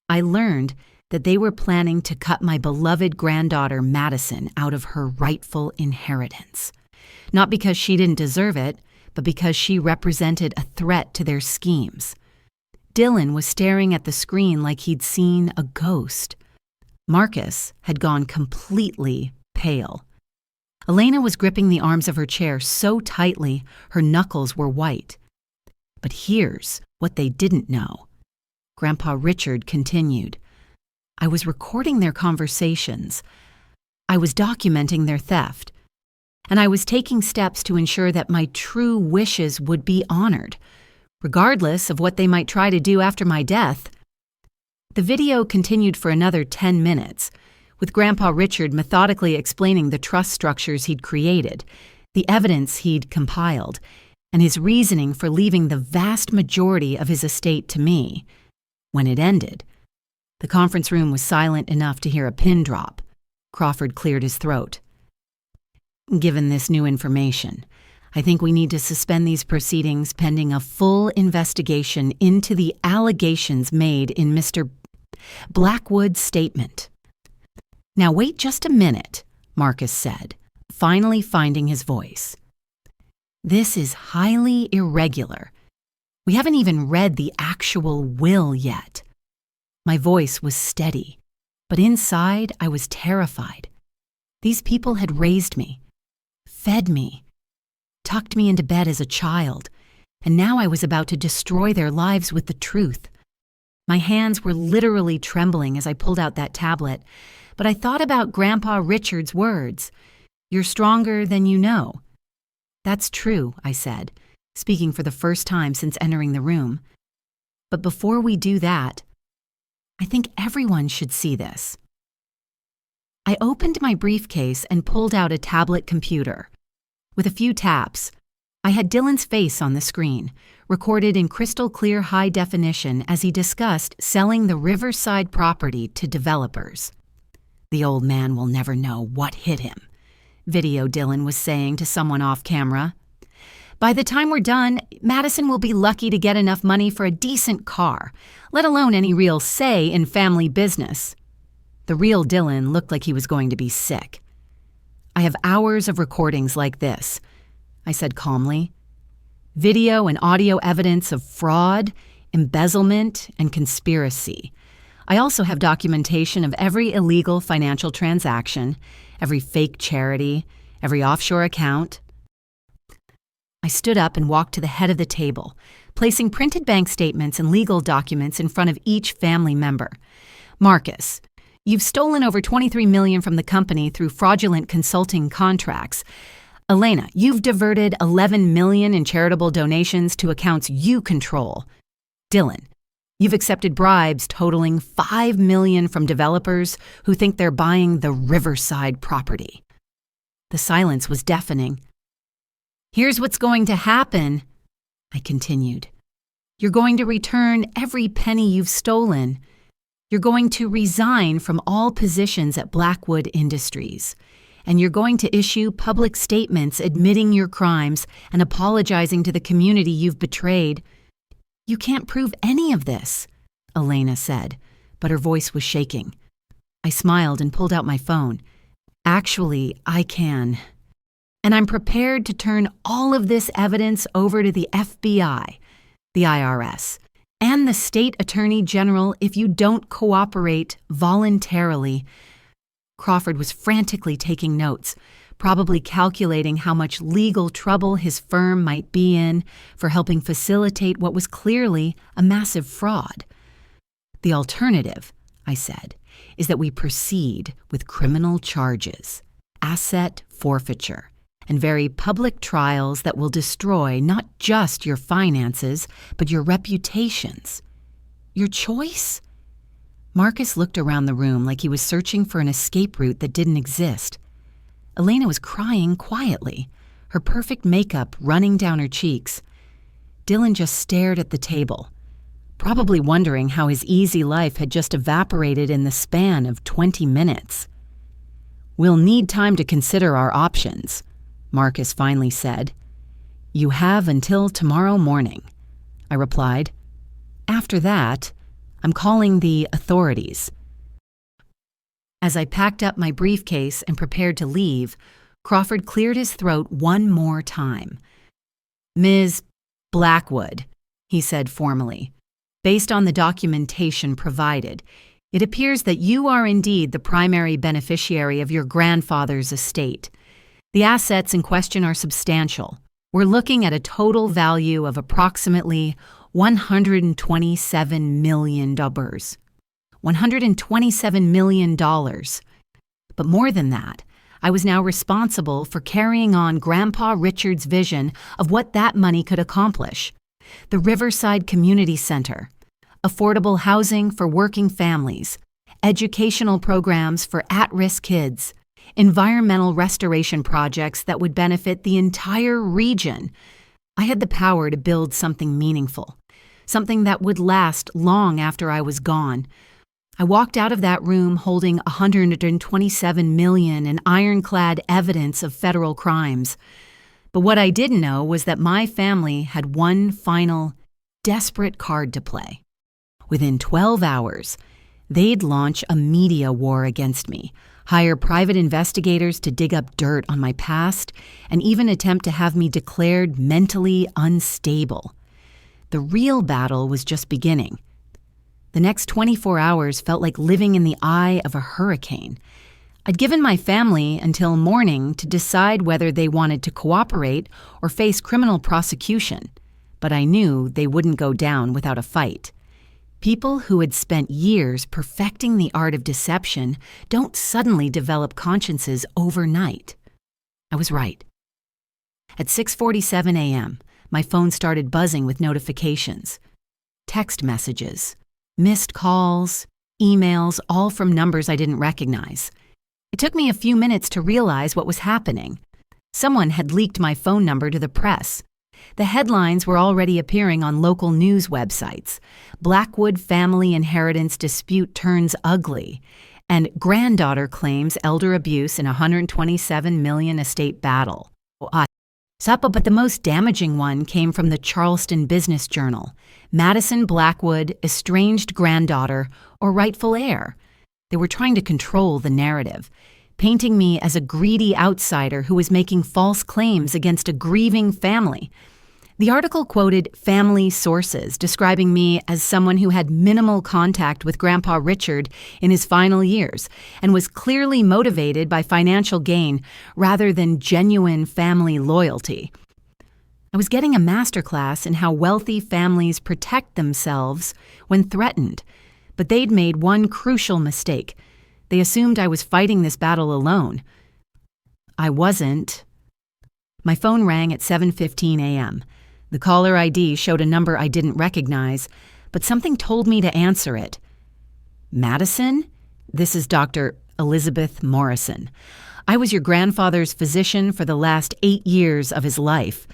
I learned that they were planning to cut my beloved granddaughter Madison out of her rightful inheritance. Not because she didn't deserve it, but because she represented a threat to their schemes. Dylan was staring at the screen like he'd seen a ghost. Marcus had gone completely pale. Elena was gripping the arms of her chair so tightly her knuckles were white. But here's what they didn't know. Grandpa Richard continued. I was recording their conversations. I was documenting their theft. And I was taking steps to ensure that my true wishes would be honored, regardless of what they might try to do after my death. The video continued for another 10 minutes, with Grandpa Richard methodically explaining the trust structures he'd created, the evidence he'd compiled, and his reasoning for leaving the vast majority of his estate to me. When it ended, the conference room was silent enough to hear a pin drop. Crawford cleared his throat. "Given this new information, I think we need to suspend these proceedings pending a full investigation into the allegations made in Mr. Blackwood's statement." "Now wait just a minute," Marcus said, finally finding his voice. "This is highly irregular. We haven't even read the actual will yet." My voice was steady, but inside I was terrified. These people had raised me, fed me, tucked me into bed as a child, and now I was about to destroy their lives with the truth. My hands were literally trembling as I pulled out that tablet, but I thought about Grandpa Richard's words. "You're stronger than you know." "That's true," I said, speaking for the first time since entering the room. "But before we do that, I think everyone should see this." I opened my briefcase and pulled out a tablet computer. With a few taps, I had Dylan's face on the screen, recorded in crystal clear high definition as he discussed selling the Riverside property to developers. "The old man will never know what hit him," Video Dylan was saying to someone off camera. "By the time we're done, Madison will be lucky to get enough money for a decent car, let alone any real say in family business." The real Dylan looked like he was going to be sick. "I have hours of recordings like this," I said calmly. "Video and audio evidence of fraud, embezzlement, and conspiracy. I also have documentation of every illegal financial transaction, every fake charity, every offshore account." I stood up and walked to the head of the table, placing printed bank statements and legal documents in front of each family member. "Marcus, you've stolen over $23 million from the company through fraudulent consulting contracts. Elena, you've diverted $11 million in charitable donations to accounts you control. Dylan, you've accepted bribes totaling $5 million from developers who think they're buying the Riverside property." The silence was deafening. "Here's what's going to happen," I continued. "You're going to return every penny you've stolen. You're going to resign from all positions at Blackwood Industries. And you're going to issue public statements admitting your crimes and apologizing to the community you've betrayed." "You can't prove any of this," Elena said, but her voice was shaking. I smiled and pulled out my phone. "Actually, I can. And I'm prepared to turn all of this evidence over to the FBI, the IRS, and the state attorney general if you don't cooperate voluntarily. Crawford was frantically taking notes, probably calculating how much legal trouble his firm might be in for helping facilitate what was clearly a massive fraud. "The alternative," I said, "is that we proceed with criminal charges, asset forfeiture, and very public trials that will destroy not just your finances, but your reputations. Your choice?" Marcus looked around the room like he was searching for an escape route that didn't exist. Elena was crying quietly, her perfect makeup running down her cheeks. Dylan just stared at the table, probably wondering how his easy life had just evaporated in the span of 20 minutes. "We'll need time to consider our options," Marcus finally said. "You have until tomorrow morning," I replied. "After that, I'm calling the authorities." As I packed up my briefcase and prepared to leave, Crawford cleared his throat one more time. "Ms. Blackwood," he said formally, "based on the documentation provided, it appears that you are indeed the primary beneficiary of your grandfather's estate. The assets in question are substantial. We're looking at a total value of approximately $127 million. $127 million. But more than that, I was now responsible for carrying on Grandpa Richard's vision of what that money could accomplish. The Riverside Community Center, affordable housing for working families, educational programs for at-risk kids, environmental restoration projects that would benefit the entire region. I had the power to build something meaningful, something that would last long after I was gone. I walked out of that room holding $127 million in ironclad evidence of federal crimes. But what I didn't know was that my family had one final, desperate card to play. Within 12 hours, they'd launch a media war against me, hire private investigators to dig up dirt on my past, and even attempt to have me declared mentally unstable. The real battle was just beginning. The next 24 hours felt like living in the eye of a hurricane. I'd given my family until morning to decide whether they wanted to cooperate or face criminal prosecution, but I knew they wouldn't go down without a fight. People who had spent years perfecting the art of deception don't suddenly develop consciences overnight. I was right. At 6:47 a.m., my phone started buzzing with notifications. Text messages, missed calls, emails, all from numbers I didn't recognize. It took me a few minutes to realize what was happening. Someone had leaked my phone number to the press. The headlines were already appearing on local news websites. Blackwood family inheritance dispute turns ugly, and granddaughter claims elder abuse in $127 million estate battle. But the most damaging one came from the Charleston Business Journal. Madison Blackwood, estranged granddaughter or rightful heir. They were trying to control the narrative, painting me as a greedy outsider who was making false claims against a grieving family. The article quoted family sources, describing me as someone who had minimal contact with Grandpa Richard in his final years and was clearly motivated by financial gain rather than genuine family loyalty. I was getting a masterclass in how wealthy families protect themselves when threatened, but they'd made one crucial mistake. They assumed I was fighting this battle alone. I wasn't. My phone rang at 7:15 a.m. The caller ID showed a number I didn't recognize, but something told me to answer it. "Madison? This is Dr. Elizabeth Morrison. I was your grandfather's physician for the last 8 years of his life."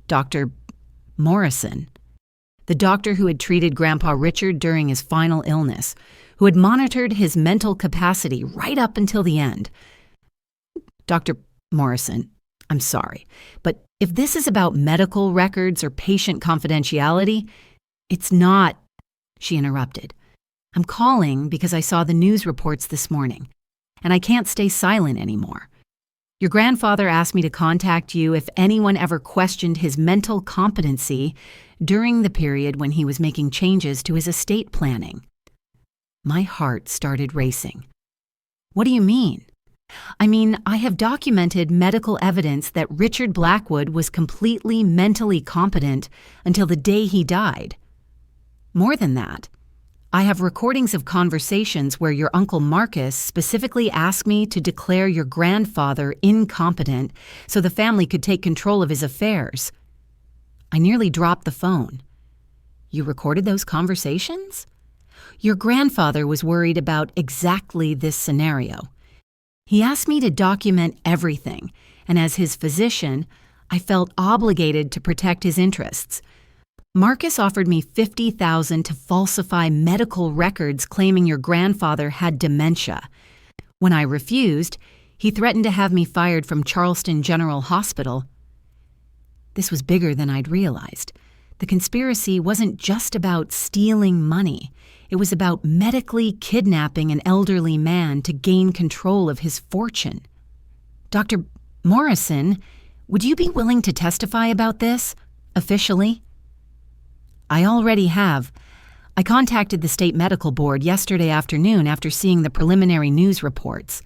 Dr. Morrison. The doctor who had treated Grandpa Richard during his final illness, who had monitored his mental capacity right up until the end. "Dr. Morrison, I'm sorry, but if this is about medical records or patient confidentiality, it's not," she interrupted. "I'm calling because I saw the news reports this morning, and I can't stay silent anymore. Your grandfather asked me to contact you if anyone ever questioned his mental competency during the period when he was making changes to his estate planning." My heart started racing. What do you mean? I mean, I have documented medical evidence that Richard Blackwood was completely mentally competent until the day he died. More than that, I have recordings of conversations where your Uncle Marcus specifically asked me to declare your grandfather incompetent so the family could take control of his affairs. I nearly dropped the phone. You recorded those conversations? Your grandfather was worried about exactly this scenario. He asked me to document everything, and as his physician, I felt obligated to protect his interests. Marcus offered me $50,000 to falsify medical records claiming your grandfather had dementia. When I refused, he threatened to have me fired from Charleston General Hospital. This was bigger than I'd realized. The conspiracy wasn't just about stealing money. It was about medically kidnapping an elderly man to gain control of his fortune. Dr. Morrison, would you be willing to testify about this, officially? I already have. I contacted the state medical board yesterday afternoon after seeing the preliminary news reports.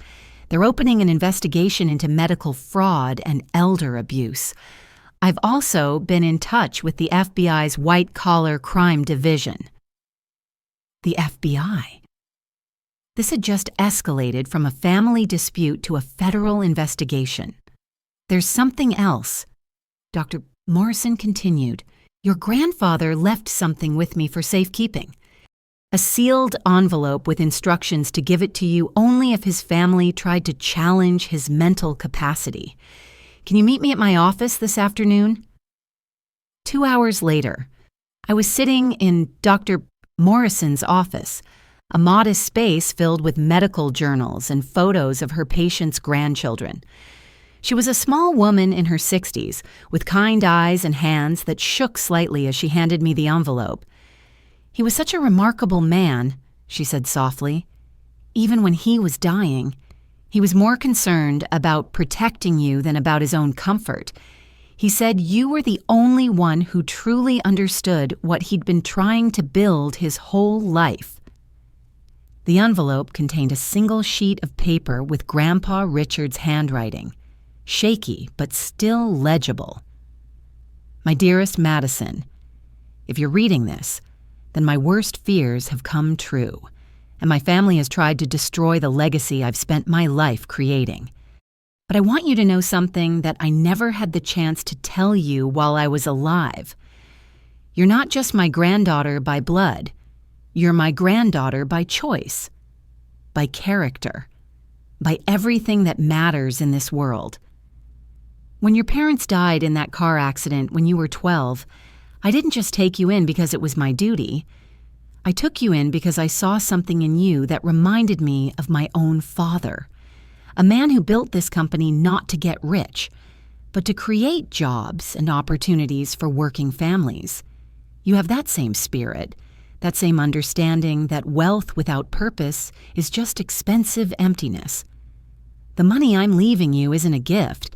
They're opening an investigation into medical fraud and elder abuse. I've also been in touch with the FBI's white-collar crime division. The FBI. This had just escalated from a family dispute to a federal investigation. There's something else. Dr. Morrison continued. Your grandfather left something with me for safekeeping. A sealed envelope with instructions to give it to you only if his family tried to challenge his mental capacity. Can you meet me at my office this afternoon? 2 hours later, I was sitting in Dr. Morrison's office, a modest space filled with medical journals and photos of her patients' grandchildren. She was a small woman in her 60s, with kind eyes and hands that shook slightly as she handed me the envelope. He was such a remarkable man, she said softly. Even when he was dying, he was more concerned about protecting you than about his own comfort. He said you were the only one who truly understood what he'd been trying to build his whole life. The envelope contained a single sheet of paper with Grandpa Richard's handwriting, shaky but still legible. My dearest Madison, if you're reading this, then my worst fears have come true, and my family has tried to destroy the legacy I've spent my life creating. But I want you to know something that I never had the chance to tell you while I was alive. You're not just my granddaughter by blood. You're my granddaughter by choice, by character, by everything that matters in this world. When your parents died in that car accident when you were 12, I didn't just take you in because it was my duty. I took you in because I saw something in you that reminded me of my own father, a man who built this company not to get rich, but to create jobs and opportunities for working families. You have that same spirit, that same understanding that wealth without purpose is just expensive emptiness. The money I'm leaving you isn't a gift.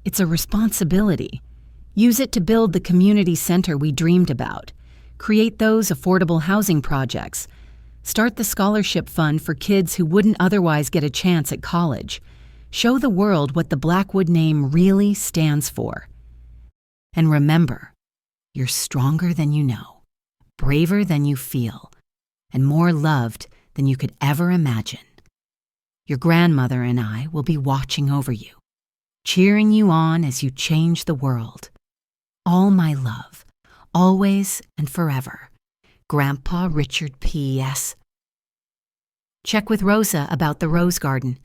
It's a responsibility. Use it to build the community center we dreamed about. Create those affordable housing projects. Start the scholarship fund for kids who wouldn't otherwise get a chance at college. Show the world what the Blackwood name really stands for. And remember, you're stronger than you know, braver than you feel, and more loved than you could ever imagine. Your grandmother and I will be watching over you, cheering you on as you change the world. All my love, always and forever. Grandpa Richard P.S. Check with Rosa about the rose garden.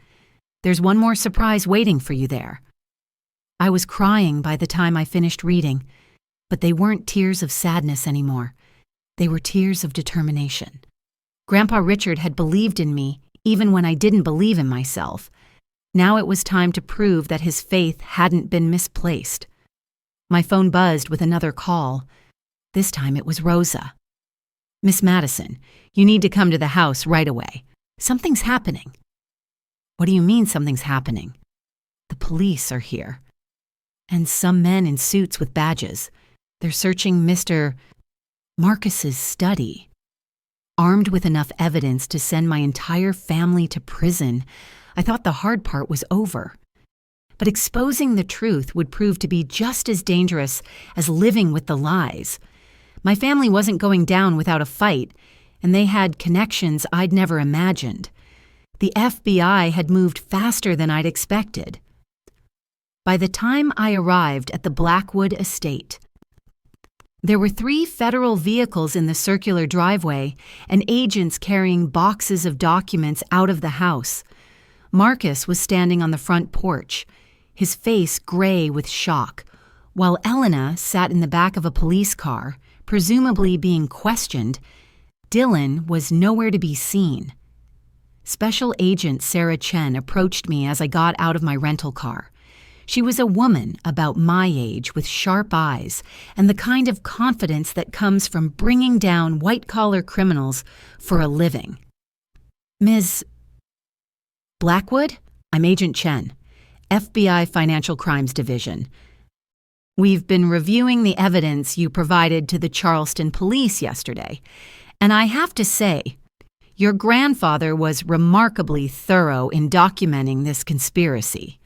There's one more surprise waiting for you there. I was crying by the time I finished reading, but they weren't tears of sadness anymore. They were tears of determination. Grandpa Richard had believed in me even when I didn't believe in myself. Now it was time to prove that his faith hadn't been misplaced. My phone buzzed with another call. This time it was Rosa. Miss Madison, you need to come to the house right away. Something's happening. What do you mean something's happening? The police are here. And some men in suits with badges. They're searching Mr. Marcus's study. Armed with enough evidence to send my entire family to prison, I thought the hard part was over. But exposing the truth would prove to be just as dangerous as living with the lies. My family wasn't going down without a fight, and they had connections I'd never imagined. The FBI had moved faster than I'd expected. By the time I arrived at the Blackwood estate, there were 3 federal vehicles in the circular driveway and agents carrying boxes of documents out of the house. Marcus was standing on the front porch, his face gray with shock, while Elena sat in the back of a police car, presumably being questioned. Dylan was nowhere to be seen. Special Agent Sarah Chen approached me as I got out of my rental car. She was a woman about my age with sharp eyes and the kind of confidence that comes from bringing down white-collar criminals for a living. Ms. Blackwood? I'm Agent Chen, FBI Financial Crimes Division. We've been reviewing the evidence you provided to the Charleston police yesterday, and I have to say, your grandfather was remarkably thorough in documenting this conspiracy.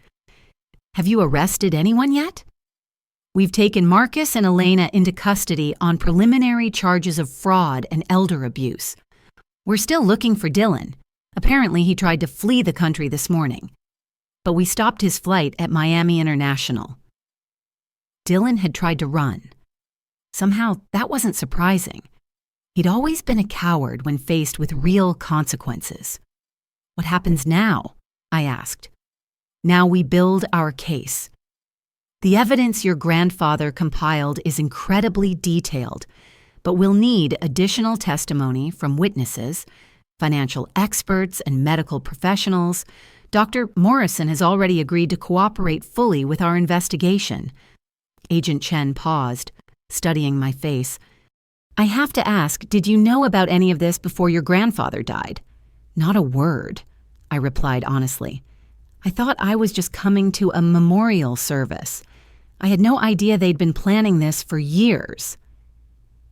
Have you arrested anyone yet? We've taken Marcus and Elena into custody on preliminary charges of fraud and elder abuse. We're still looking for Dylan. Apparently, he tried to flee the country this morning. But we stopped his flight at Miami International. Dylan had tried to run. Somehow, that wasn't surprising. He'd always been a coward when faced with real consequences. What happens now? I asked. Now we build our case. The evidence your grandfather compiled is incredibly detailed, but we'll need additional testimony from witnesses, financial experts, and medical professionals. Dr. Morrison has already agreed to cooperate fully with our investigation. Agent Chen paused, studying my face. I have to ask, did you know about any of this before your grandfather died? Not a word, I replied honestly. I thought I was just coming to a memorial service. I had no idea they'd been planning this for years.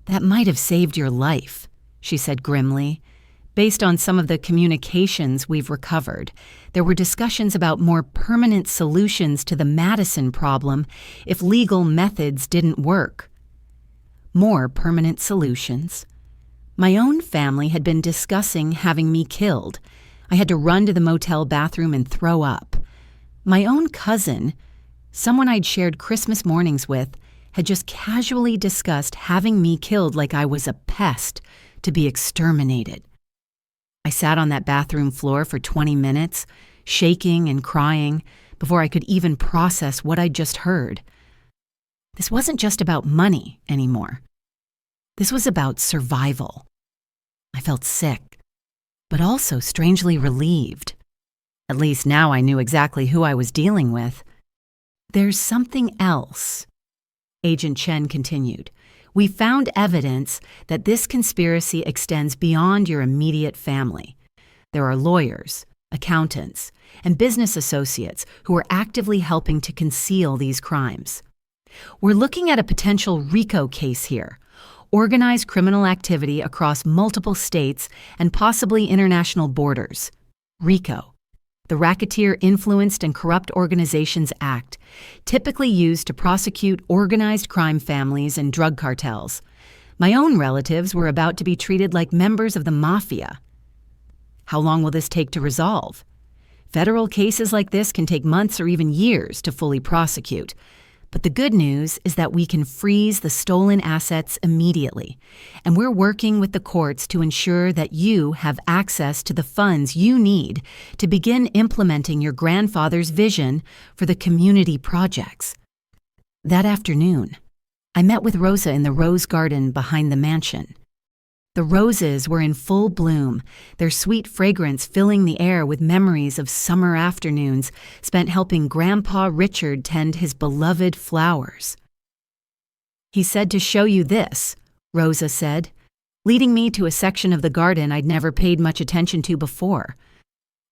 That might have saved your life, she said grimly. Based on some of the communications we've recovered, there were discussions about more permanent solutions to the Madison problem if legal methods didn't work. More permanent solutions? My own family had been discussing having me killed. I had to run to the motel bathroom and throw up. My own cousin, someone I'd shared Christmas mornings with, had just casually discussed having me killed like I was a pest to be exterminated. I sat on that bathroom floor for 20 minutes, shaking and crying, before I could even process what I'd just heard. This wasn't just about money anymore. This was about survival. I felt sick, but also strangely relieved. At least now I knew exactly who I was dealing with. There's something else, Agent Chen continued. We found evidence that this conspiracy extends beyond your immediate family. There are lawyers, accountants, and business associates who are actively helping to conceal these crimes. We're looking at a potential RICO case here, organized criminal activity across multiple states and possibly international borders. RICO, the Racketeer Influenced and Corrupt Organizations Act, typically used to prosecute organized crime families and drug cartels. My own relatives were about to be treated like members of the mafia. How long will this take to resolve? Federal cases like this can take months or even years to fully prosecute. But the good news is that we can freeze the stolen assets immediately, and we're working with the courts to ensure that you have access to the funds you need to begin implementing your grandfather's vision for the community projects. That afternoon, I met with Rosa in the rose garden behind the mansion. The roses were in full bloom, their sweet fragrance filling the air with memories of summer afternoons spent helping Grandpa Richard tend his beloved flowers. He said to show you this, Rosa said, leading me to a section of the garden I'd never paid much attention to before.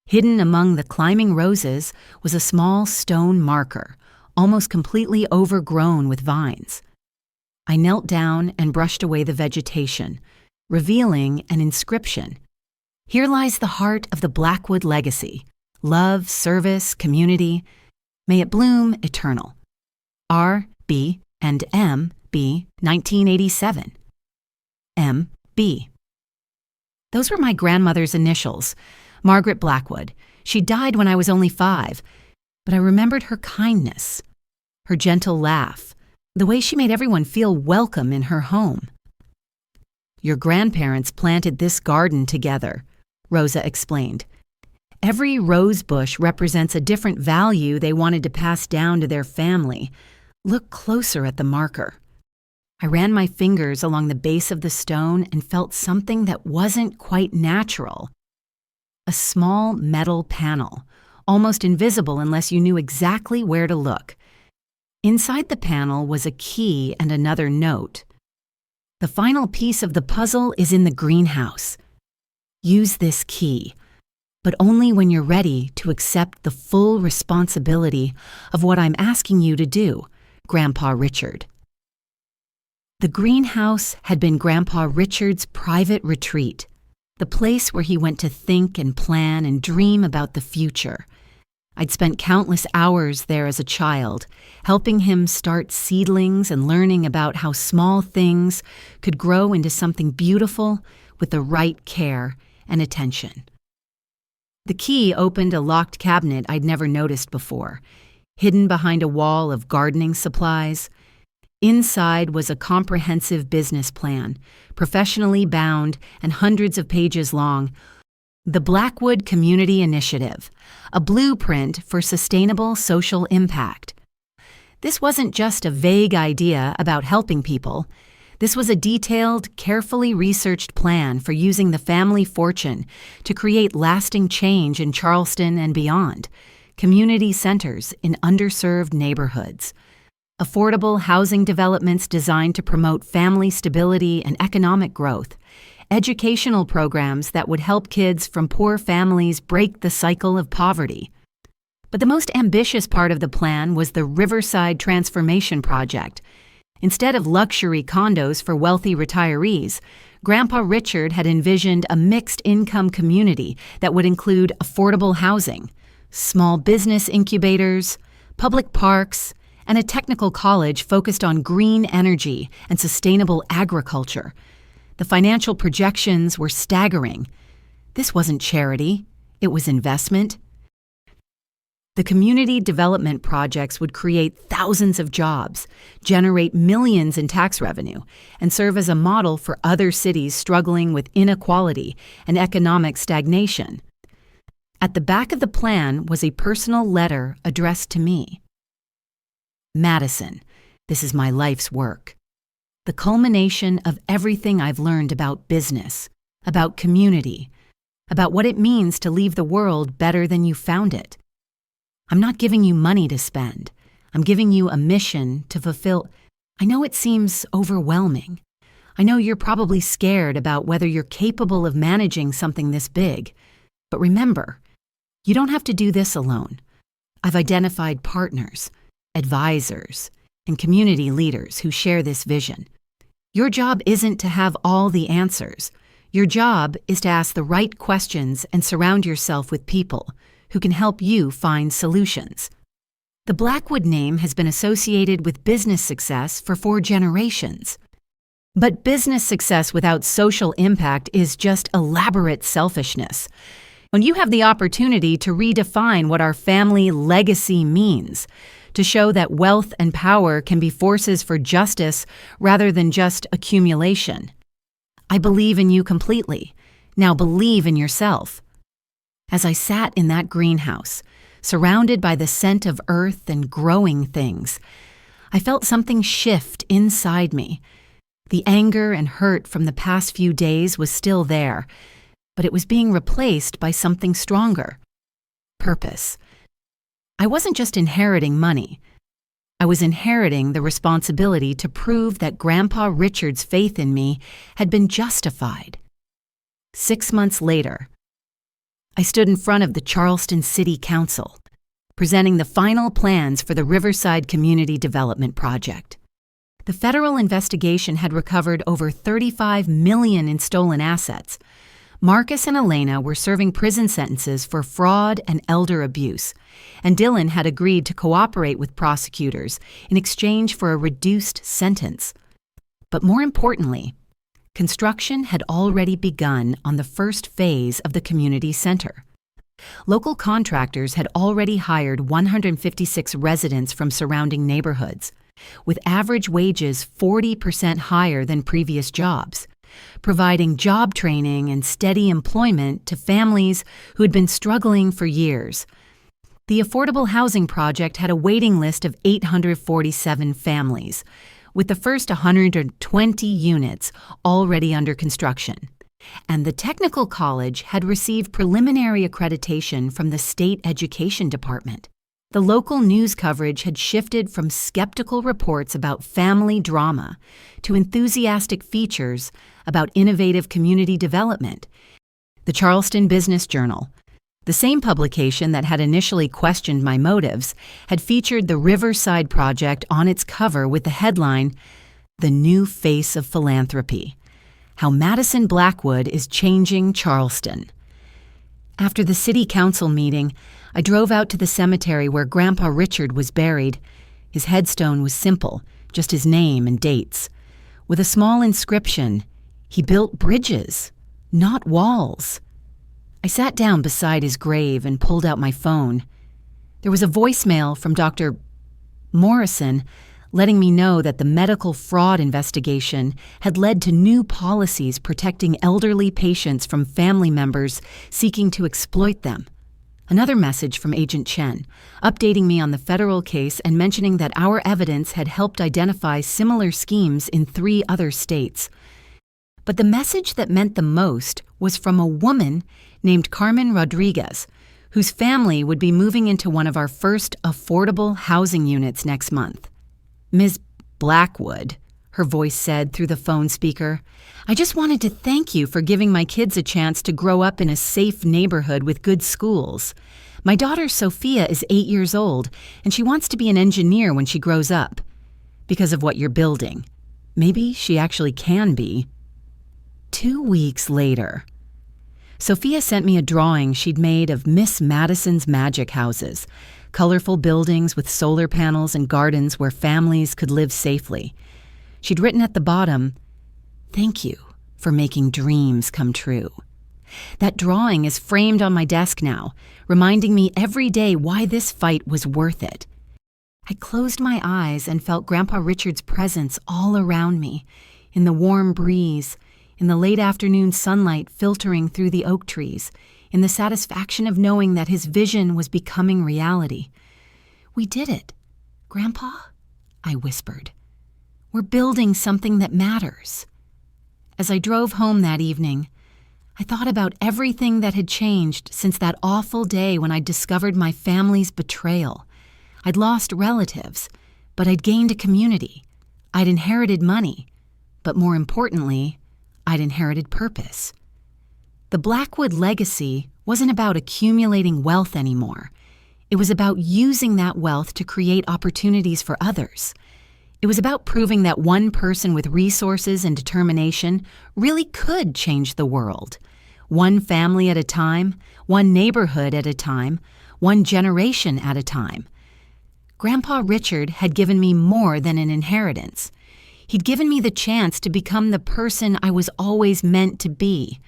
Hidden among the climbing roses was a small stone marker, almost completely overgrown with vines. I knelt down and brushed away the vegetation, revealing an inscription. Here lies the heart of the Blackwood legacy. love, service, community. May it bloom eternal. R, B, and M, B, 1987. M, B. Those were my grandmother's initials, Margaret Blackwood. She died when I was only 5, but I remembered her kindness, her gentle laugh, the way she made everyone feel welcome in her home. Your grandparents planted this garden together, Rosa explained. Every rose bush represents a different value they wanted to pass down to their family. Look closer at the marker. I ran my fingers along the base of the stone and felt something that wasn't quite natural. A small metal panel, almost invisible unless you knew exactly where to look. Inside the panel was a key and another note. The final piece of the puzzle is in the greenhouse. Use this key, but only when you're ready to accept the full responsibility of what I'm asking you to do, Grandpa Richard. The greenhouse had been Grandpa Richard's private retreat, the place where he went to think and plan and dream about the future. I'd spent countless hours there as a child, helping him start seedlings and learning about how small things could grow into something beautiful with the right care and attention. The key opened a locked cabinet I'd never noticed before, hidden behind a wall of gardening supplies. Inside was a comprehensive business plan, professionally bound and hundreds of pages long. The Blackwood Community Initiative, a blueprint for sustainable social impact. This wasn't just a vague idea about helping people. This was a detailed, carefully researched plan for using the family fortune to create lasting change in Charleston and beyond, community centers in underserved neighborhoods, affordable housing developments designed to promote family stability and economic growth, educational programs that would help kids from poor families break the cycle of poverty. But the most ambitious part of the plan was the Riverside Transformation Project. Instead of luxury condos for wealthy retirees, Grandpa Richard had envisioned a mixed-income community that would include affordable housing, small business incubators, public parks, and a technical college focused on green energy and sustainable agriculture. The financial projections were staggering. This wasn't charity, it was investment. The community development projects would create thousands of jobs, generate millions in tax revenue, and serve as a model for other cities struggling with inequality and economic stagnation. At the back of the plan was a personal letter addressed to me. Madison, this is my life's work. The culmination of everything I've learned about business, about community, about what it means to leave the world better than you found it. I'm not giving you money to spend. I'm giving you a mission to fulfill. I know it seems overwhelming. I know you're probably scared about whether you're capable of managing something this big. But remember, you don't have to do this alone. I've identified partners, advisors, and community leaders who share this vision. Your job isn't to have all the answers. Your job is to ask the right questions and surround yourself with people who can help you find solutions. The Blackwood name has been associated with business success for 4 generations. But business success without social impact is just elaborate selfishness. When you have the opportunity to redefine what our family legacy means, to show that wealth and power can be forces for justice rather than just accumulation. I believe in you completely. Now believe in yourself. As I sat in that greenhouse, surrounded by the scent of earth and growing things, I felt something shift inside me. The anger and hurt from the past few days was still there, but it was being replaced by something stronger. Purpose. I wasn't just inheriting money. I was inheriting the responsibility to prove that Grandpa Richard's faith in me had been justified. 6 months later, I stood in front of the Charleston City Council, presenting the final plans for the Riverside Community Development Project. The federal investigation had recovered over $35 million in stolen assets, Marcus and Elena were serving prison sentences for fraud and elder abuse, and Dylan had agreed to cooperate with prosecutors in exchange for a reduced sentence. But more importantly, construction had already begun on the first phase of the community center. Local contractors had already hired 156 residents from surrounding neighborhoods, with average wages 40% higher than previous jobs, providing job training and steady employment to families who had been struggling for years. The affordable housing project had a waiting list of 847 families, with the first 120 units already under construction. And the technical college had received preliminary accreditation from the state education department. The local news coverage had shifted from skeptical reports about family drama to enthusiastic features about innovative community development. The Charleston Business Journal, the same publication that had initially questioned my motives, had featured the Riverside Project on its cover with the headline, "The New Face of Philanthropy: How Madison Blackwood is Changing Charleston." After the city council meeting, I drove out to the cemetery where Grandpa Richard was buried. His headstone was simple, just his name and dates. With a small inscription, "He built bridges, not walls." I sat down beside his grave and pulled out my phone. There was a voicemail from Dr. Morrison letting me know that the medical fraud investigation had led to new policies protecting elderly patients from family members seeking to exploit them. Another message from Agent Chen, updating me on the federal case and mentioning that our evidence had helped identify similar schemes in 3 other states. But the message that meant the most was from a woman named Carmen Rodriguez, whose family would be moving into one of our first affordable housing units next month. "Ms. Blackwood," her voice said through the phone speaker, "I just wanted to thank you for giving my kids a chance to grow up in a safe neighborhood with good schools. My daughter Sophia is 8 years old, and she wants to be an engineer when she grows up. Because of what you're building. Maybe she actually can be." 2 weeks later, Sophia sent me a drawing she'd made of Miss Madison's magic houses, colorful buildings with solar panels and gardens where families could live safely. She'd written at the bottom, "Thank you for making dreams come true." That drawing is framed on my desk now, reminding me every day why this fight was worth it. I closed my eyes and felt Grandpa Richard's presence all around me, in the warm breeze, in the late afternoon sunlight filtering through the oak trees, in the satisfaction of knowing that his vision was becoming reality. "We did it, Grandpa," I whispered. "We're building something that matters." As I drove home that evening, I thought about everything that had changed since that awful day when I discovered my family's betrayal. I'd lost relatives, but I'd gained a community. I'd inherited money, but more importantly, I'd inherited purpose. The Blackwood legacy wasn't about accumulating wealth anymore. It was about using that wealth to create opportunities for others. It was about proving that one person with resources and determination really could change the world. One family at a time, one neighborhood at a time, one generation at a time. Grandpa Richard had given me more than an inheritance. He'd given me the chance to become the person I was always meant to be.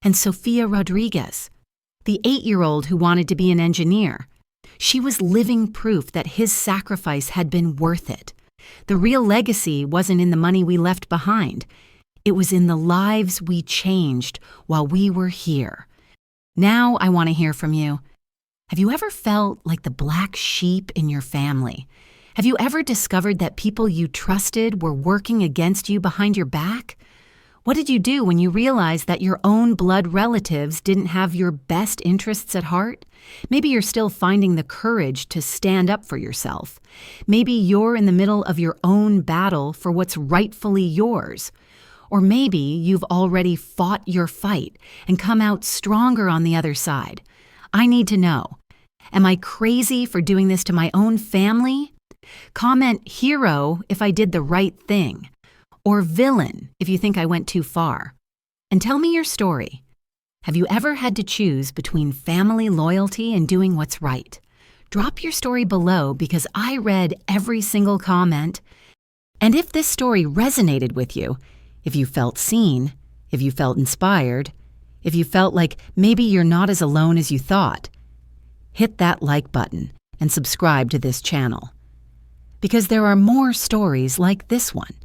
And Sophia Rodriguez, the 8-year-old who wanted to be an engineer, she was living proof that his sacrifice had been worth it. The real legacy wasn't in the money we left behind. It was in the lives we changed while we were here. Now I want to hear from you. Have you ever felt like the black sheep in your family? Have you ever discovered that people you trusted were working against you behind your back? What did you do when you realized that your own blood relatives didn't have your best interests at heart? Maybe you're still finding the courage to stand up for yourself. Maybe you're in the middle of your own battle for what's rightfully yours. Or maybe you've already fought your fight and come out stronger on the other side. I need to know. Am I crazy for doing this to my own family? Comment hero if I did the right thing, or villain if you think I went too far. And tell me your story. Have you ever had to choose between family loyalty and doing what's right? Drop your story below because I read every single comment. And if this story resonated with you, if you felt seen, if you felt inspired, if you felt like maybe you're not as alone as you thought, hit that like button and subscribe to this channel. Because there are more stories like this one.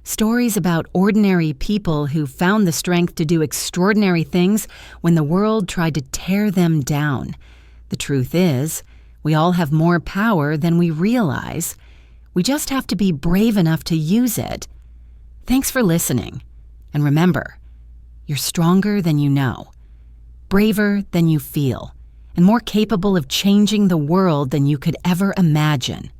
Stories about ordinary people who found the strength to do extraordinary things when the world tried to tear them down. The truth is, we all have more power than we realize. We just have to be brave enough to use it. Thanks for listening. And remember, you're stronger than you know, braver than you feel, and more capable of changing the world than you could ever imagine.